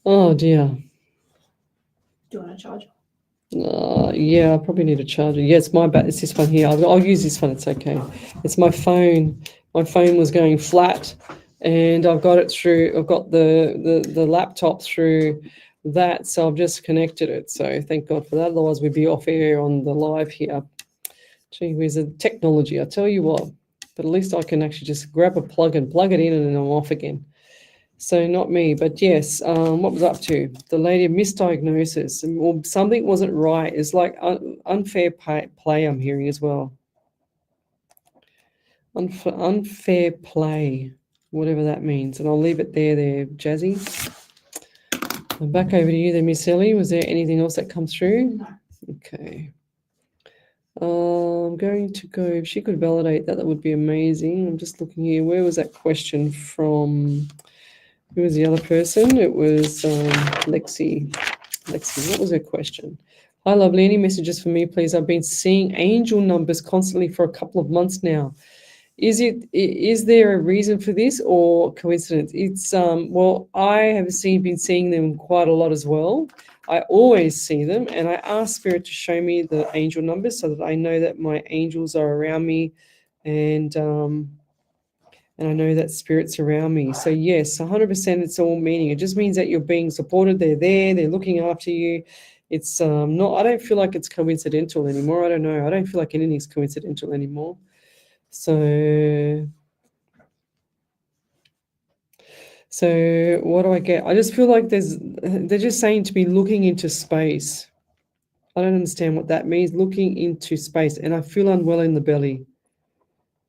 Oh, dear. Do you want to charge? Yeah, I probably need a charger. Yeah, it's my it's this one here. I'll use this one. It's okay. It's my phone. My phone was going flat, and I've got it through. I've got the laptop through that, so I've just connected it. So thank God for that. Otherwise, we'd be off air on the live here. Gee whiz, the technology. I tell you what. But at least I can actually just grab a plug and plug it in, and then I'm off again. So not me, but yes, what was I up to? The lady misdiagnosis, or something wasn't right. It's like unfair play I'm hearing as well. Unfair play, whatever that means. And I'll leave it there, Jazzy. And back over to you then, Miss Ellie. Was there anything else that comes through? No. Okay. I'm going to go, if she could validate that, that would be amazing. I'm just looking here. Where was that question from? Who was the other person? It was Lexi. Lexi, what was her question? Hi, lovely. Any messages for me, please? I've been seeing angel numbers constantly for a couple of months now. Is there a reason for this or coincidence? It's well, I have been seeing them quite a lot as well. I always see them, and I ask Spirit to show me the angel numbers so that I know that my angels are around me, and I know that Spirit's around me. So yes, 100% it's all meaning. It just means that you're being supported. They're there. They're looking after you. It's not. I don't feel like it's coincidental anymore. I don't know. I don't feel like anything's coincidental anymore. So what do I get? I just feel like they're just saying to me looking into space. I don't understand what that means, looking into space. And I feel unwell in the belly.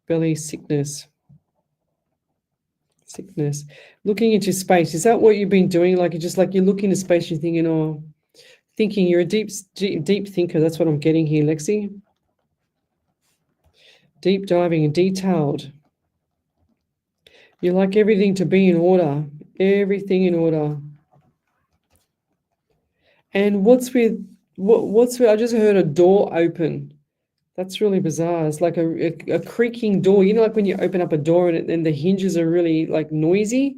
Belly sickness. Sickness. Looking into space. Is that what you've been doing? Like, you look into space, you're thinking you're a deep thinker. That's what I'm getting here, Lexi. Deep diving and detailed. You like everything to be in order. Everything in order. And what's with I just heard a door open. That's really bizarre. It's like a creaking door. You know, like when you open up a door and the hinges are really like noisy.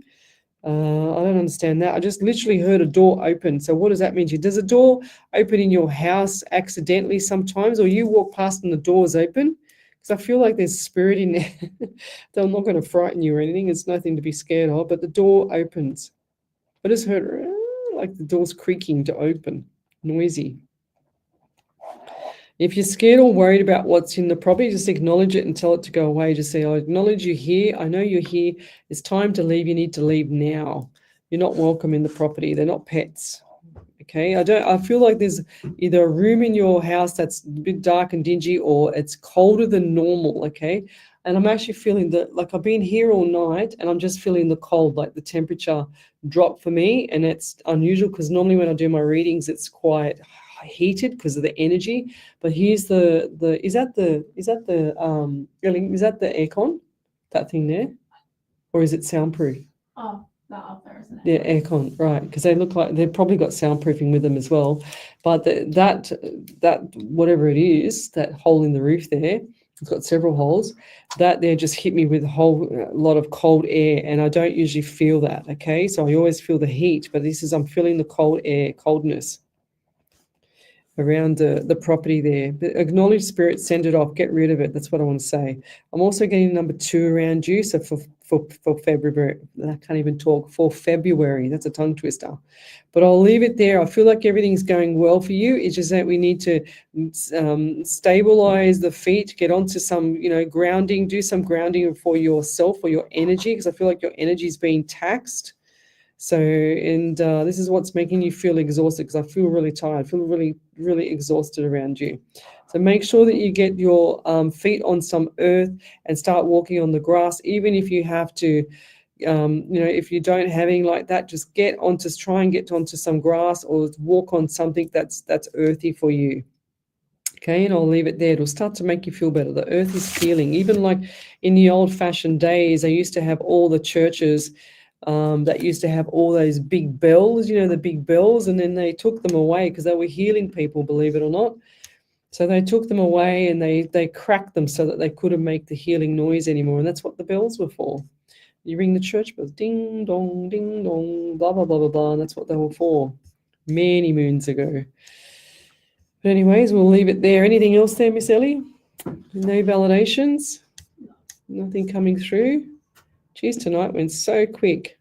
I don't understand that. I just literally heard a door open. So what does that mean? Does a door open in your house accidentally sometimes, or you walk past and the door's open? Because I feel like there's spirit in there. They're not going to frighten you or anything. It's nothing to be scared of, but the door opens. I just heard like the door's creaking to open, noisy. If you're scared or worried about what's in the property, just acknowledge it and tell it to go away. Just say, I acknowledge you're here. I know you're here. It's time to leave. You need to leave now. You're not welcome in the property. They're not pets. Okay, I feel like there's either a room in your house that's a bit dark and dingy, or it's colder than normal, okay? And I'm actually feeling like I've been here all night and I'm just feeling the cold, like the temperature drop for me. And it's unusual because normally when I do my readings, it's quite heated because of the energy. But here's is that the aircon, that thing there? Or is it soundproof? Oh. That up there, isn't it? Yeah, aircon, right? Because they look like they've probably got soundproofing with them as well. But that whatever it is, that hole in the roof there, it's got several holes. That there just hit me with a whole lot of cold air, and I don't usually feel that. Okay, so I always feel the heat, but I'm feeling the cold air, coldness around the property there. But acknowledge spirit, send it off, get rid of it. That's what I want to say. I'm also getting number 2 around you. So for February, I can't even talk, for February, that's a tongue twister. But I'll leave it there. I feel like everything's going well for you. It's just that we need to stabilize the feet, get onto some, grounding, do some grounding for yourself, for your energy, because I feel like your energy is being taxed. So, and this is what's making you feel exhausted, because I feel really tired, I feel really, really exhausted around you. So make sure that you get your feet on some earth and start walking on the grass, even if you have to, if you don't have anything like that, just try and get onto some grass or walk on something that's earthy for you. Okay, and I'll leave it there. It'll start to make you feel better. The earth is healing. Even like in the old-fashioned days, they used to have all the churches that used to have all those big bells, the big bells, and then they took them away because they were healing people, believe it or not. So they took them away and they cracked them so that they couldn't make the healing noise anymore, and that's what the bells were for. You ring the church bells, ding dong, blah blah blah blah blah, and that's what they were for many moons ago. But anyways, we'll leave it there. Anything else there, Miss Ellie? No validations? Nothing coming through? Geez, tonight went so quick.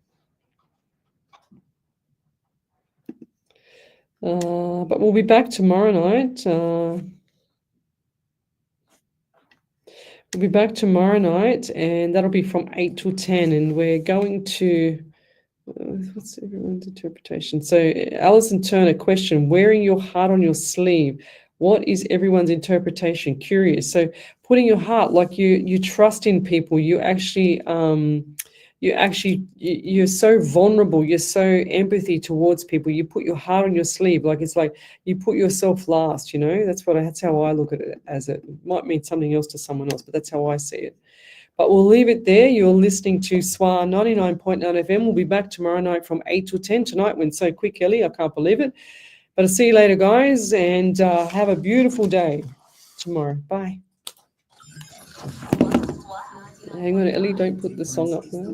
But we'll be back tomorrow night. We'll be back tomorrow night, and that'll be from 8 till 10. And we're going to... what's everyone's interpretation? So Alison Turner, question, wearing your heart on your sleeve. What is everyone's interpretation? Curious. So putting your heart, like you trust in people, you're so vulnerable, you're so empathy towards people, you put your heart on your sleeve, like it's like you put yourself last, that's how I look at it. It might mean something else to someone else, but that's how I see it. But we'll leave it there. You're listening to SWR 99.9 FM. We'll be back tomorrow night from 8 till 10. Tonight went so quick, Ellie. I can't believe it. But I'll see you later, guys, and have a beautiful day tomorrow. Bye. Hang on, Ellie, don't put the song up now.